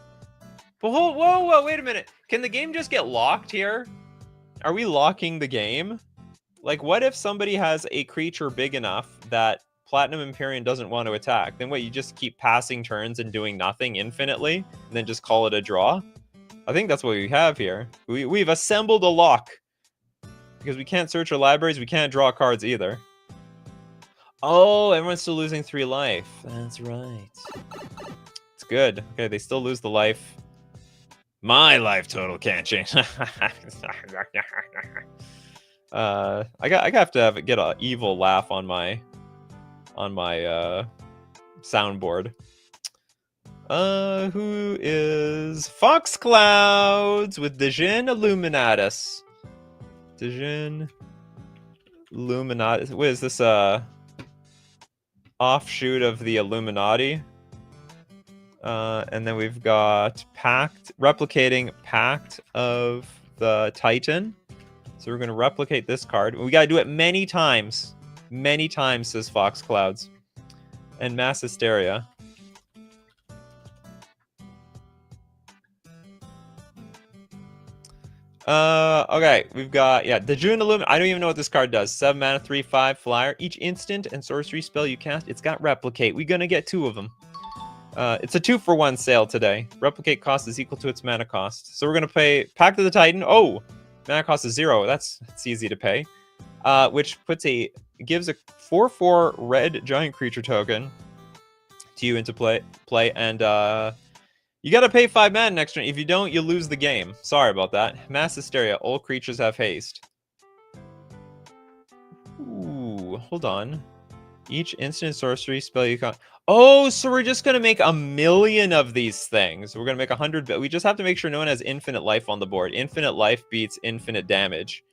But whoa, wait a minute. Can the game just get locked here? Are we locking the game? Like, what if somebody has a creature big enough that Platinum Empyrean doesn't want to attack? Then what, you just keep passing turns and doing nothing infinitely? And then just call it a draw? I think that's what we have here. We've assembled a lock. Because we can't search our libraries, we can't draw cards either. Oh, everyone's still losing 3 life. That's right. It's good. Okay, they still lose the life. My life total can't change. I have to get an evil laugh on my soundboard. Who is Fox Clouds with Dejin Illuminatus? Dejin Illuminatus. What is this? Offshoot of the Illuminati. And then we've got replicating Pact of the Titan. So we're going to replicate this card. We got to do it many times. Many times, says Fox Clouds. And Mass Hysteria. Okay, we've got, the June Illum. I don't even know what this card does. 7 mana, 3/5 flyer. Each instant and sorcery spell you cast, it's got replicate. We're gonna get 2 of them. It's a 2-for-1 sale today. Replicate cost is equal to its mana cost. So we're gonna pay Pact of the Titan. Oh, mana cost is 0. That's easy to pay. Which gives a 4/4 red giant creature token to you into play, and you gotta pay 5 mana next turn. If you don't, you lose the game. Sorry about that. Mass Hysteria. All creatures have haste. hold on. Each instant sorcery spell you got. Oh, so we're just gonna make 1,000,000 of these things. We're gonna make 100. We just have to make sure no one has infinite life on the board. Infinite life beats infinite damage.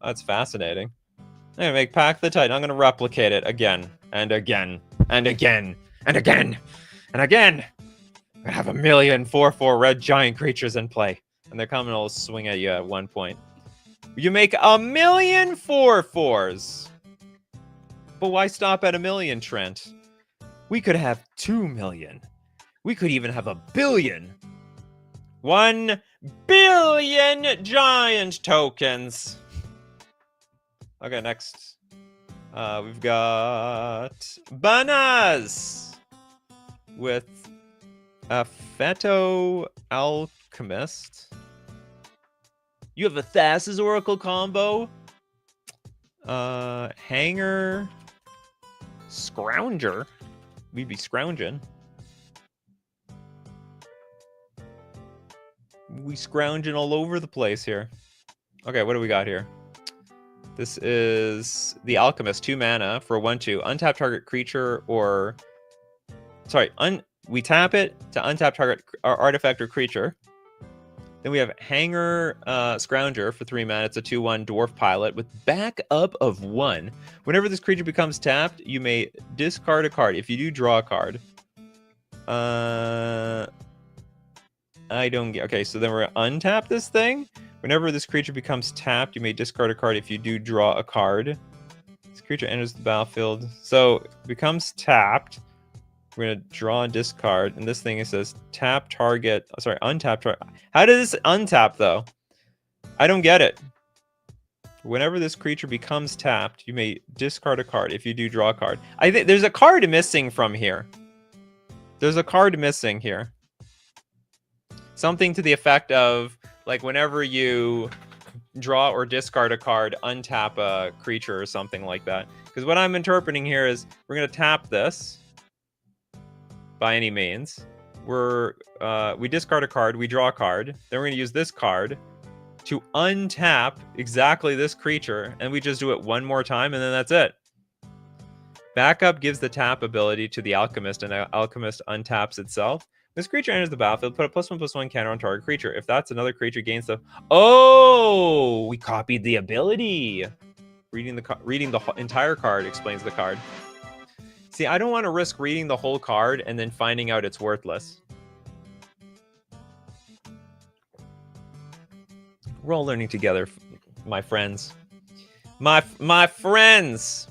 That's fascinating. I'm gonna make Pack the Titan. I'm gonna replicate it again and again and again and again and again. I'm gonna have 1,000,000 4/4 red giant creatures in play, and they're coming to swing at you at one point. You make 1,000,000 4/4s. But why stop at 1,000,000, Trent? We could have 2,000,000. We could even have 1,000,000,000. 1,000,000,000 giant tokens. Okay, next. We've got Bananas with a Feto Alchemist. You have a Thassa's Oracle combo. Hanger. Scrounger. We'd be scrounging. We scrounging all over the place here. Okay, what do we got here? This is the Alchemist, 2 mana for 1/2. Untap target creature or... Sorry, we tap it to untap target artifact or creature. Then we have Hanger Scrounger for 3 mana. It's a 2/1 dwarf pilot with backup of 1. Whenever this creature becomes tapped, you may discard a card. If you do, draw a card. I don't get... Okay, so then we're going to untap this thing. Whenever this creature becomes tapped, you may discard a card. If you do, draw a card. This creature enters the battlefield. So it becomes tapped. We're going to draw and discard. And this thing, it says tap target. Oh, sorry, untap target. How does this untap, though? I don't get it. Whenever this creature becomes tapped, you may discard a card. If you do, draw a card. I think there's a card missing from here. There's a card missing here. Something to the effect of, like, whenever you draw or discard a card, untap a creature or something like that. Because what I'm interpreting here is we're going to tap this by any means. We discard a card, we draw a card. Then we're going to use this card to untap exactly this creature, and we just do it one more time, and then that's it. Backup gives the tap ability to the Alchemist, and the Alchemist untaps itself. This creature enters the battlefield, put a +1/+1 counter on target creature. If that's another creature, gains the... Oh! We copied the ability! Reading the entire card explains the card. See, I don't want to risk reading the whole card and then finding out it's worthless. We're all learning together, my friends. My friends!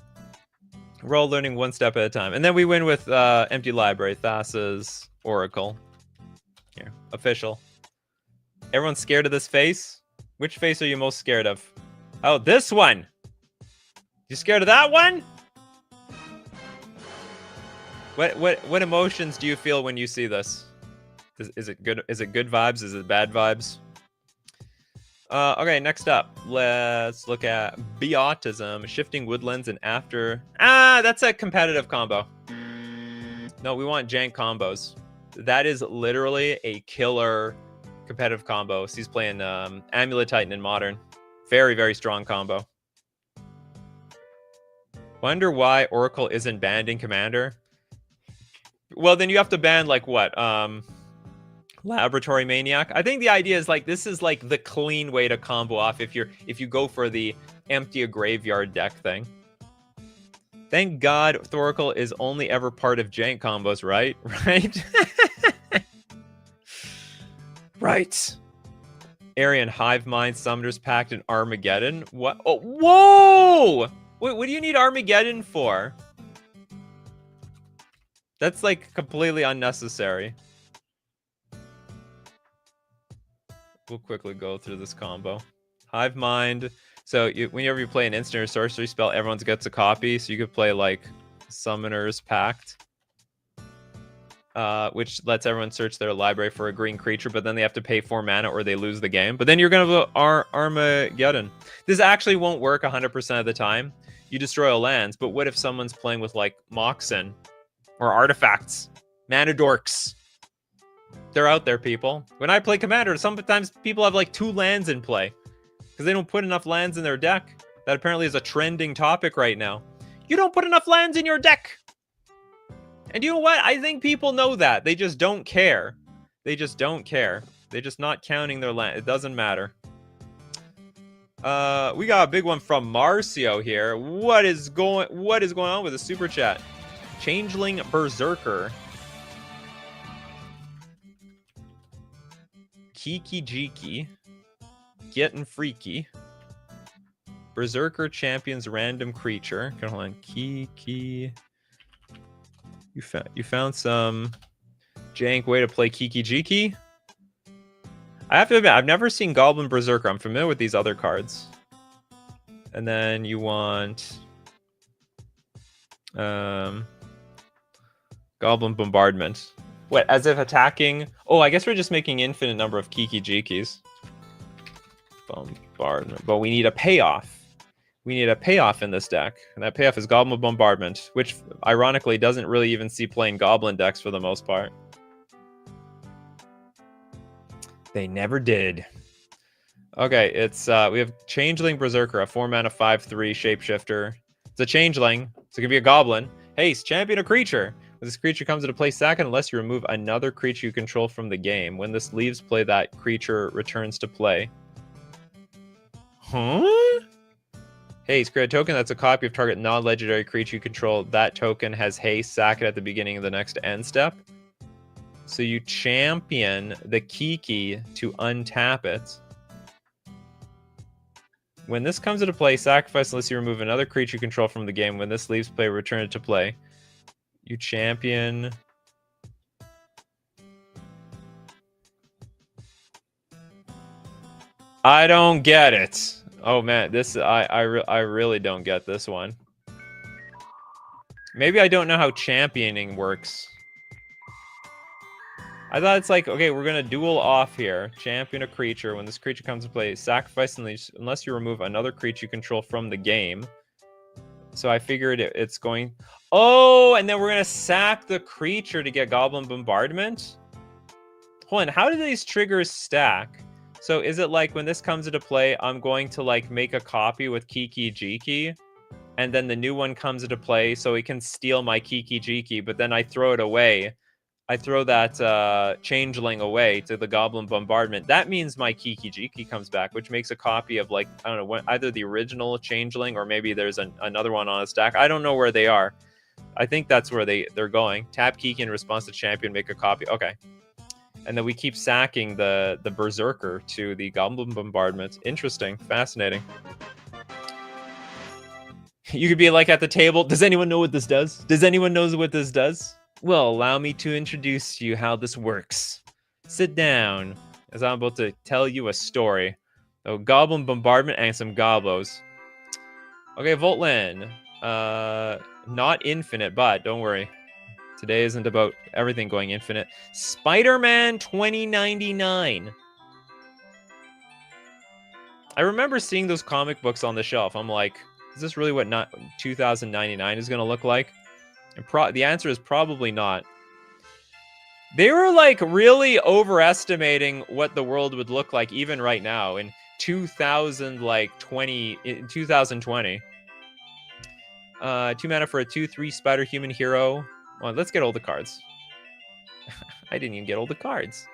We're all learning one step at a time. And then we win with Empty Library, Thassa's Oracle. Here, official. Everyone's scared of this face? Which face are you most scared of? Oh, this one! You scared of that one? What emotions do you feel when you see this? Is it good? Is it good vibes? Is it bad vibes? Okay, next up, let's look at Biotism, Shifting Woodlands, and After... that's a competitive combo. No, we want jank combos. That is literally a killer competitive combo. So he's playing Amulet Titan in Modern. Very, very strong combo. Wonder why Oracle isn't banned in Commander? Well, then you have to ban, like, what? Laboratory Maniac. I think the idea is, like, this is like the clean way to combo off if you go for the empty a graveyard deck thing. Thank God Thoracle is only ever part of jank combos, right? Right? Right. Arian Hive Mind, Summoner's Pact, and Armageddon. What? Oh, whoa! Wait, what do you need Armageddon for? That's, like, completely unnecessary. We'll quickly go through this combo. Hive Mind. So whenever you play an instant or sorcery spell, everyone gets a copy. So you could play, like, Summoner's Pact, which lets everyone search their library for a green creature, but then they have to pay 4 mana or they lose the game. But then you're going to go Armageddon. This actually won't work 100% of the time. You destroy all lands, but what if someone's playing with, like, Moxen or artifacts? Mana dorks. They're out there, people. When I play Commander, sometimes people have, like, 2 lands in play because they don't put enough lands in their deck. That apparently is a trending topic right now. You don't put enough lands in your deck. And you know what? I think people know that. They just don't care. They just don't care. They're just not counting their land. It doesn't matter. We got a big one from Marcio here. What is going on with the super chat? Changeling Berserker. Kiki Jiki. Getting Freaky. Berserker champions random creature. Okay, hold on. Kiki. You found some jank way to play Kiki Jiki. I have to admit, I've never seen Goblin Berserker. I'm familiar with these other cards. And then you want Goblin Bombardment. What, as if attacking? Oh, I guess we're just making infinite number of Kiki Jikis. Bombardment. But we need a payoff. We need a payoff in this deck. And that payoff is Goblin Bombardment, which ironically doesn't really even see playing Goblin decks for the most part. They never did. Okay, it's we have Changeling Berserker, a 4-mana 5/3 shapeshifter. It's a changeling, so it can be a goblin. Haste, champion a creature. When this creature comes into play second, unless you remove another creature you control from the game. When this leaves play, that creature returns to play. Huh? Haste, create a token that's a copy of target non-legendary creature you control. That token has haste, sack it at the beginning of the next end step. So you champion the Kiki to untap it. When this comes into play, sacrifice unless you remove another creature you control from the game. When this leaves play, return it to play. You champion... I don't get it. Oh man, this I really don't get this one. Maybe I don't know how championing works. I thought it's like, okay, we're going to duel off here. Champion a creature. When this creature comes to play, sacrifice unless you remove another creature you control from the game. So I figured it's going... Oh, and then we're going to sack the creature to get Goblin Bombardment? Hold on, how do these triggers stack? So is it like when this comes into play, I'm going to like make a copy with Kiki Jiki? And then the new one comes into play, so it can steal my Kiki Jiki, but then I throw it away. I throw that changeling away to the Goblin Bombardment. That means my Kiki Jiki comes back, which makes a copy of, like, I don't know, either the original changeling or maybe there's another one on a stack. I don't know where they are. I think that's where they're going. Tap Kiki in response to champion, make a copy. Okay. And then we keep sacking the Berserker to the Goblin Bombardment. Interesting. Fascinating. You could be like at the table. Does anyone know what this does? Does anyone know what this does? Well, allow me to introduce to you how this works. Sit down, as I'm about to tell you a story. So, Goblin Bombardment and some Goblos. Okay, Voltland. Not infinite, but don't worry. Today isn't about everything going infinite. Spider-Man 2099. I remember seeing those comic books on the shelf. I'm like, is this really what 2099 is going to look like? And the answer is probably not. They were like really overestimating what the world would look like even right now in 2020. 2 mana for a 2/3 spider human hero. Well, let's get all the cards. I didn't even get all the cards.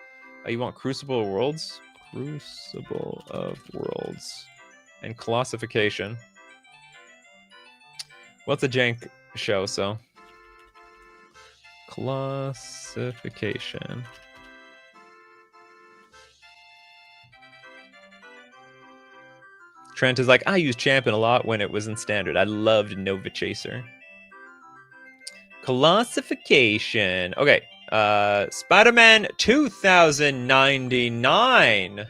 You want Crucible of Worlds? Crucible of Worlds. And Colossification. Well, it's a jank show, so... Colossification. Trent is like, I used Champion a lot when it was in Standard. I loved Nova Chaser. Colossification. Okay. Spider-Man 2099.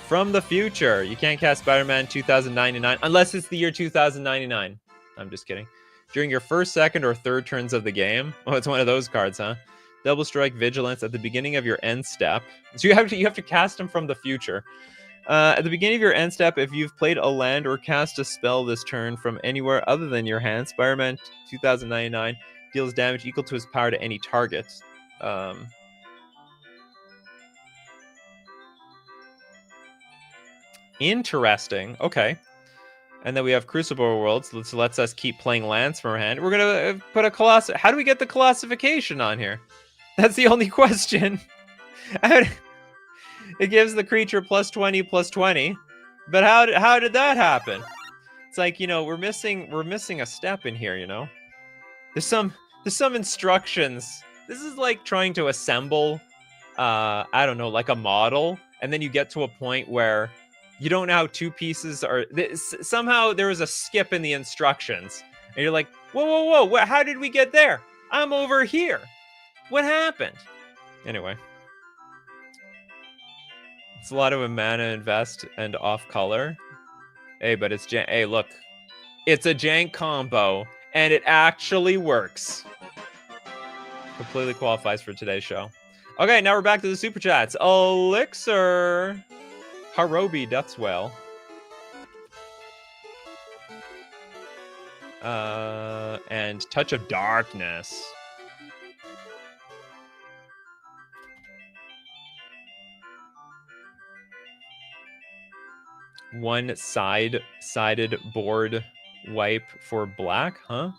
From the future. You can't cast Spider-Man 2099 unless it's the year 2099. I'm just kidding. During your first, second, or third turns of the game. Oh, it's one of those cards, huh? Double Strike Vigilance at the beginning of your end step. So you have to cast them from the future. At the beginning of your end step, if you've played a land or cast a spell this turn from anywhere other than your hand, Spider-Man 2099 deals damage equal to his power to any target. Interesting. Okay. And then we have Crucible Worlds, which lets us keep playing lands from our hand. We're going to put a Coloss... How do we get the Colossification on here? That's the only question. It gives the creature +20/+20. But how did that happen? It's like, you know, we're missing a step in here, you know? There's some instructions. This is like trying to assemble I don't know, like a model, and then you get to a point where you don't know how two pieces are. Somehow there was a skip in the instructions, and you're like, whoa, how did we get there? I'm over here. What happened? Anyway, it's a lot of a mana invest and off color. Hey, but it's hey, look, it's a jank combo, and it actually works. Completely qualifies for today's show. Okay, now we're back to the super chats. Elixir, Harobi, Deathswell, and Touch of Darkness. One-sided board wipe for black, huh?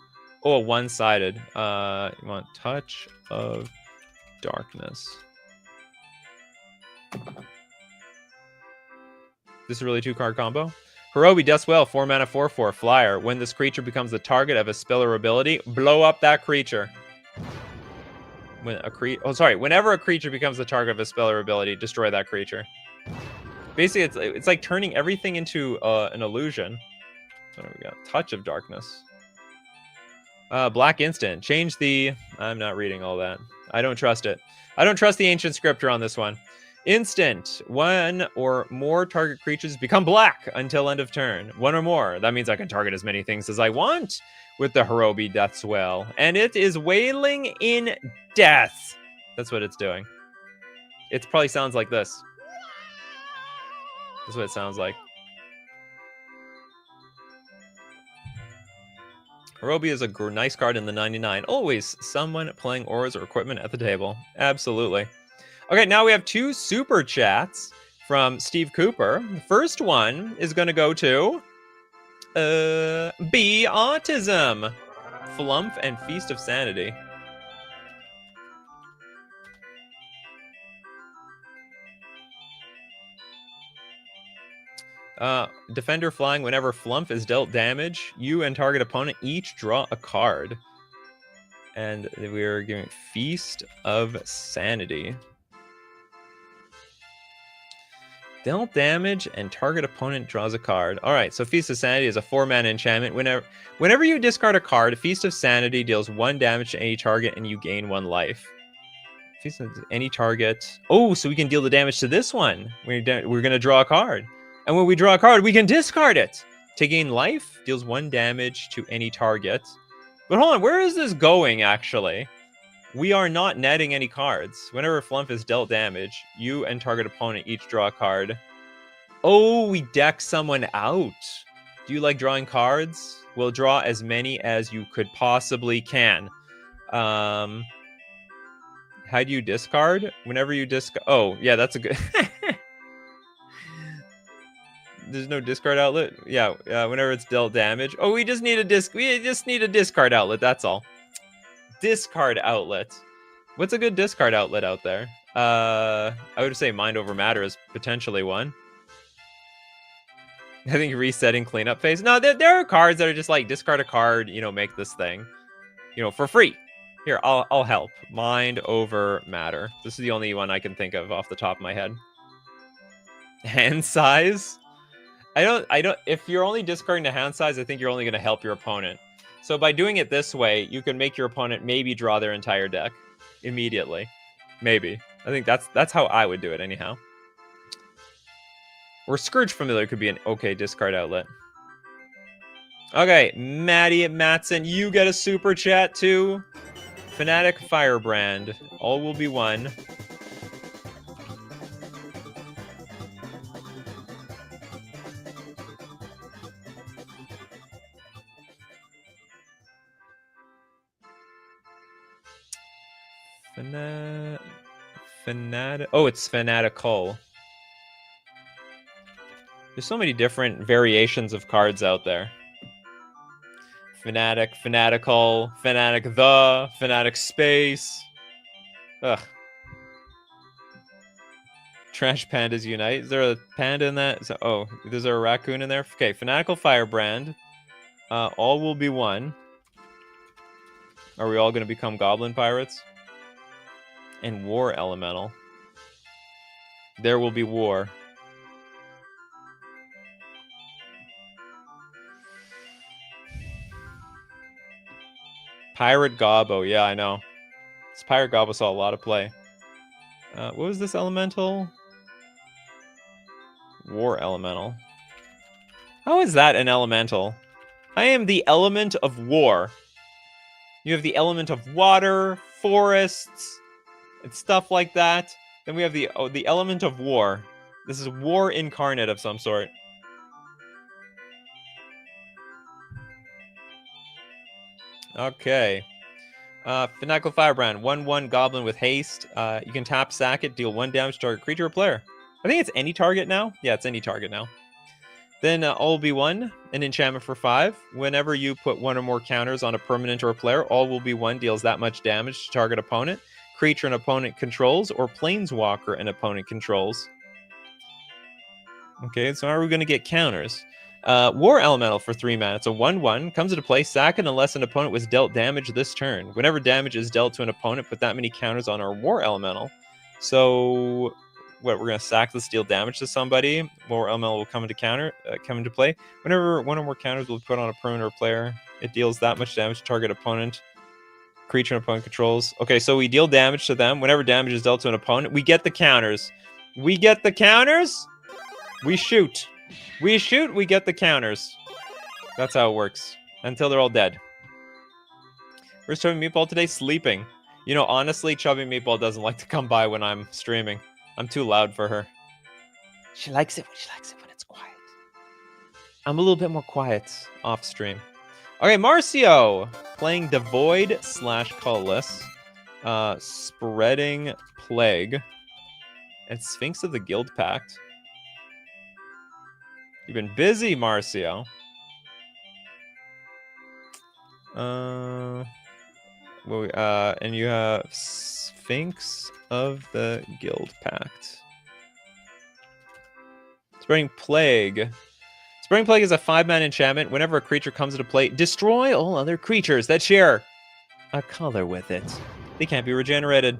Oh, one-sided. You want Touch of Darkness. This is really 2-card combo. Harobi, Deathswell, 4 mana, 4/4 flyer. When this creature becomes the target of a spell or ability, blow up that creature. Whenever a creature becomes the target of a spell or ability, destroy that creature. Basically, it's like turning everything into an illusion. What do we got? Touch of Darkness. Black instant. Change the... I'm not reading all that. I don't trust it. I don't trust the ancient scripture on this one. Instant. One or more target creatures become black until end of turn. One or more. That means I can target as many things as I want with the Harobi Deathswell. And it is wailing in death. That's what it's doing. It probably sounds like this. That's what it sounds like. Harobi is a nice card in the 99. Always someone playing auras or equipment at the table. Absolutely. Okay, now we have 2 super chats from Steve Cooper. The first one is going to go to B Autism, Flump and Feast of Sanity. Defender flying. Whenever Flump is dealt damage, you and target opponent each draw a card. And we are giving Feast of Sanity. Dealt damage and target opponent draws a card. All right, so Feast of Sanity is a 4-mana enchantment. Whenever you discard a card, Feast of Sanity deals 1 damage to any target and you gain 1 life. Feast of any target. Oh, so we can deal the damage to this one. We're going to draw a card. And when we draw a card, we can discard it. To gain life, deals 1 damage to any target. But hold on, where is this going, actually? We are not netting any cards. Whenever Flump is dealt damage, you and target opponent each draw a card. Oh, we deck someone out. Do you like drawing cards? We'll draw as many as you could possibly can. How do you discard? Whenever you discard... Oh, yeah, that's a good... There's no discard outlet? Yeah, whenever it's dealt damage. Oh, we just need a discard outlet, that's all. Discard outlet. What's a good discard outlet out there? I would say Mind Over Matter is potentially one. I think resetting cleanup phase. No, there are cards that are just like discard a card, you know, make this thing, you know, for free. Here, I'll help. Mind Over Matter. This is the only one I can think of off the top of my head. Hand size. I don't. If you're only discarding the hand size, I think you're only going to help your opponent. So by doing it this way, you can make your opponent maybe draw their entire deck immediately. Maybe. I think that's how I would do it anyhow. Or Scourge Familiar could be an okay discard outlet. Okay, Maddie Matson, you get a super chat too. Fnatic Firebrand. All will be one. Fanatic. Oh, it's Fanatical. There's so many different variations of cards out there. Fanatic, Fanatical, Fanatic the, Fanatic Space. Ugh. Trash Pandas Unite. Is there a panda in that? Oh, is there a raccoon in there? Okay, Fanatical Firebrand. All will be one. Are we all going to become Goblin Pirates? And War Elemental. There will be war. Pirate Gobbo. Yeah, I know. This Pirate Gobbo saw a lot of play. What was this elemental? War Elemental. How is that an elemental? I am the element of war. You have the element of water, forests, and stuff like that. Then we have the element of war. This is war incarnate of some sort. Okay. Fanatical Firebrand, 1/1 Goblin with haste. You can tap, sack it, deal 1 damage to target creature or player. I think it's any target now. Yeah, it's any target now. Then all will be 1, an enchantment for 5. Whenever you put 1 or more counters on a permanent or a player, all will be 1 deals that much damage to target opponent, creature an opponent controls, or planeswalker an opponent controls. Okay, so how are we going to get counters? War Elemental for 3 mana. It's a 1/1. Comes into play, sack it unless an opponent was dealt damage this turn. Whenever damage is dealt to an opponent, put that many counters on our War Elemental. So, what, we're going to sack this, deal damage to somebody. War Elemental will come into play. Whenever 1 or more counters will be put on a permanent or player, it deals that much damage to target opponent. Creature and opponent controls. Okay, so we deal damage to them. Whenever damage is dealt to an opponent, we get the counters. We get the counters. We shoot. We shoot, we get the counters. That's how it works. Until they're all dead. Where's Chubby Meatball today? Sleeping. You know, honestly, Chubby Meatball doesn't like to come by when I'm streaming. I'm too loud for her. She likes it when it's quiet. I'm a little bit more quiet off stream. Okay, Marcio. Playing Devoid / Colorless. Spreading Plague. And Sphinx of the Guild Pact. You've been busy, Marcio. And you have Sphinx of the Guild Pact. Spreading Plague. Spreading Plague is a 5-mana enchantment. Whenever a creature comes into play, destroy all other creatures that share a color with it. They can't be regenerated.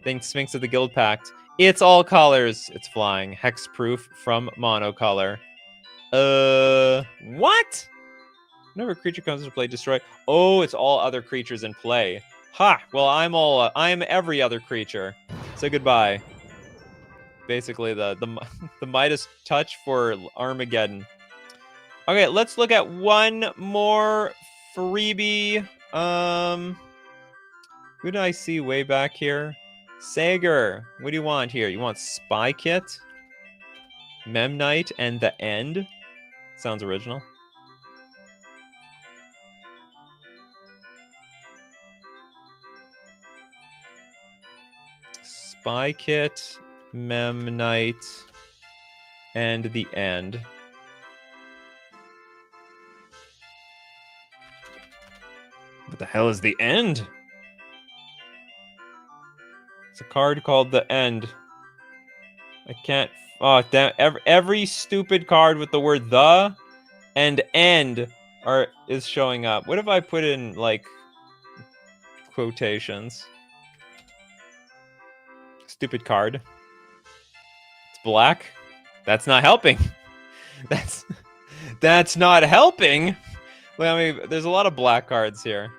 Then Sphinx of the Guild Pact. It's all colors. It's flying. Hexproof from Monocolor. What? Whenever a creature comes into play, destroy. Oh, it's all other creatures in play. Ha! Well, I'm every other creature. So goodbye. Basically, the Midas touch for Armageddon. Okay, let's look at one more freebie. Who did I see way back here? Sager. What do you want here? You want Spy Kit? Memnite and the End? Sounds original. Spy Kit, Memnite, and the End. What the hell is the End? It's a card called the End. I can't... Oh, damn. Every stupid card with the word the and end is showing up. What if I put in, like, quotations? Stupid card. It's black. That's not helping. That's not helping. Well, I mean, there's a lot of black cards here.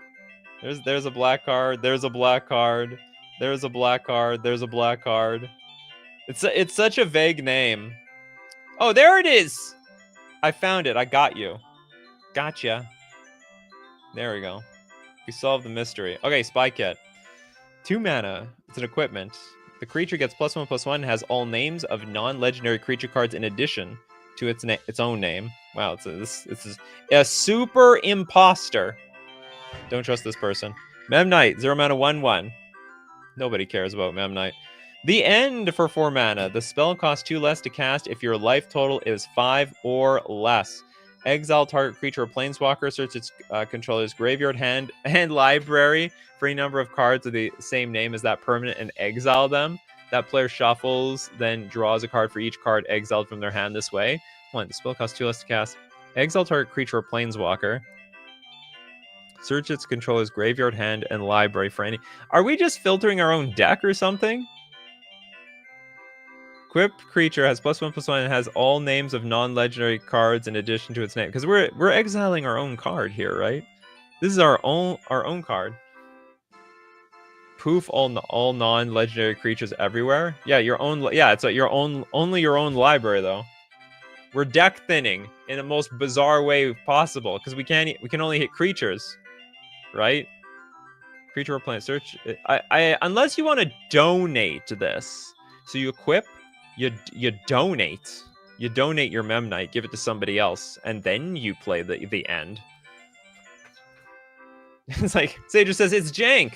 There's a black card. There's a black card. There's a black card. There's a black card. It's such a vague name. Oh, there it is. I found it. I got you. Gotcha. There we go. We solved the mystery. Okay, Spy Kit. 2 mana. It's an equipment. The creature gets +1/+1, has all names of non-legendary creature cards in addition to its own name. Wow, it's a super imposter. Don't trust this person. Memnite, 0 mana 1/1. Nobody cares about Memnite. The End for 4 mana. The spell costs 2 less to cast if your life total is 5 or less. Exile target creature or planeswalker, search its controller's graveyard, hand, and library for any number of cards of the same name as that permanent and exile them. That player shuffles, then draws a card for each card exiled from their hand this way. One, the spell costs 2 less to cast. Exile target creature or planeswalker. Search its controller's graveyard, hand, and library for any... Are we just filtering our own deck or something? Equipped creature has +1/+1 and has all names of non-legendary cards in addition to its name. Because we're exiling our own card here, right? This is our own card. Poof all non-legendary creatures everywhere. Yeah, your own. Yeah, it's your own. Only your own library though. We're deck thinning in the most bizarre way possible because we can only hit creatures, right? Creature or plant search. Unless you want to donate this, so you equip. You donate. You donate your Memnite, give it to somebody else, and then you play the end. It's like Sager says it's jank.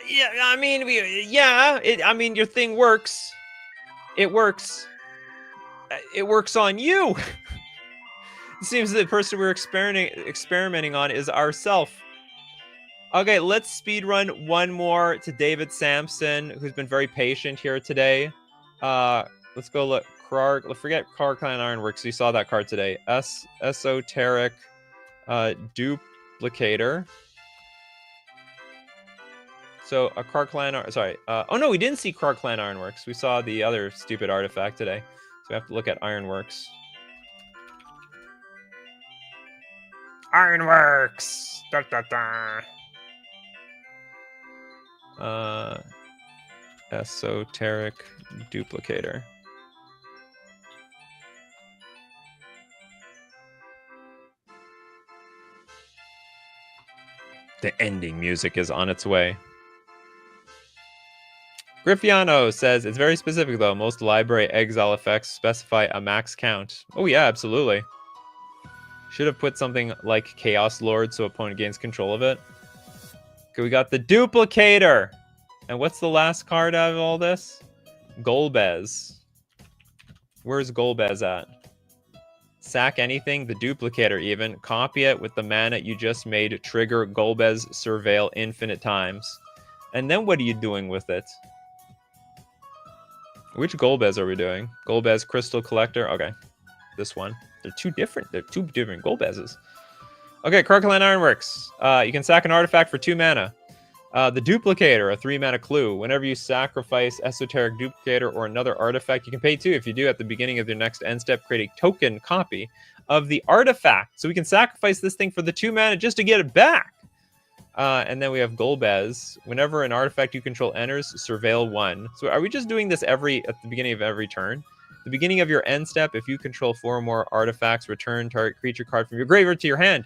Yeah, I mean, I mean, your thing works. It works. It works on you. It seems the person we're experimenting on is ourself. Okay, let's speedrun one more to David Sampson, who's been very patient here today. Let's go look. Forget Clan Ironworks. You saw that card today. Esoteric Duplicator. So a Clan... Sorry. Oh, no, we didn't see Clan Ironworks. We saw the other stupid artifact today. So we have to look at Ironworks. Ironworks! Da, da, da. Esoteric Duplicator. The ending music is on its way. Griffiano says, it's very specific though. Most library exile effects specify a max count. Oh yeah, absolutely. Should have put something like Chaos Lord so opponent gains control of it. Okay, we got the Duplicator. And what's the last card out of all this? Golbez. Where's Golbez at? Sack anything, the Duplicator even. Copy it with the mana you just made. Trigger Golbez Surveil infinite times. And then what are you doing with it? Which Golbez are we doing? Golbez Crystal Collector? Okay. This one. They're two different Golbezes. Okay, Clan Ironworks. You can sack an artifact for 2 mana. The Duplicator, a 3 mana clue. Whenever you sacrifice Esoteric Duplicator or another artifact, you can pay 2. If you do, at the beginning of your next end step, create a token copy of the artifact. So we can sacrifice this thing for the 2 mana just to get it back. And then we have Golbez. Whenever an artifact you control enters, surveil 1. So are we just doing this at the beginning of every turn? The beginning of your end step, if you control 4 or more artifacts, return target creature card from your graveyard to your hand.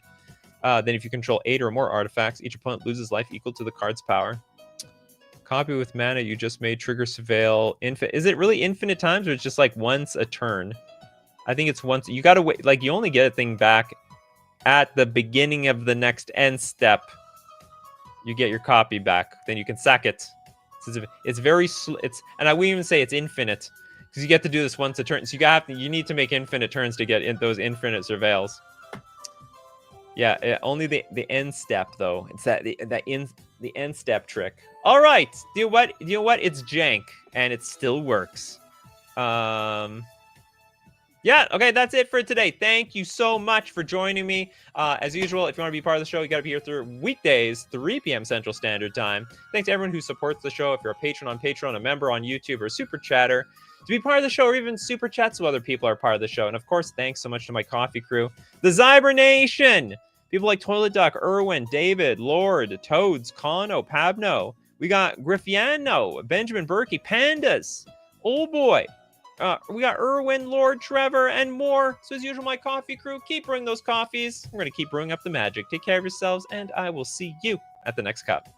Then if you control 8 or more artifacts, each opponent loses life equal to the card's power. Copy with mana you just made, trigger surveil infinite. Is it really infinite times or it's just like once a turn? I think it's once. You gotta wait, like you only get a thing back at the beginning of the next end step. You get your copy back, then you can sack it. It's very and I wouldn't even say it's infinite because you get to do this once a turn. So you need to make infinite turns to get those infinite surveils. Yeah, only the end step though. It's the end step trick. All right, you know what? It's jank and it still works. Yeah, okay, that's it for today. Thank you so much for joining me. As usual, if you want to be part of the show, you got to be here through weekdays, 3 p.m. Central Standard Time. Thanks to everyone who supports the show. If you're a patron on Patreon, a member on YouTube, or a super chatter, to be part of the show, or even super chat so other people are part of the show. And of course, thanks so much to my coffee crew, the Zyber Nation. People like Toilet Duck, Erwin, David, Lord, Toads, Kano, Pabno. We got Griffiano, Benjamin Berkey, Pandas, Old Boy. We got Erwin, Lord, Trevor, and more. So as usual, my coffee crew, keep brewing those coffees. We're going to keep brewing up the magic. Take care of yourselves, and I will see you at the next cup.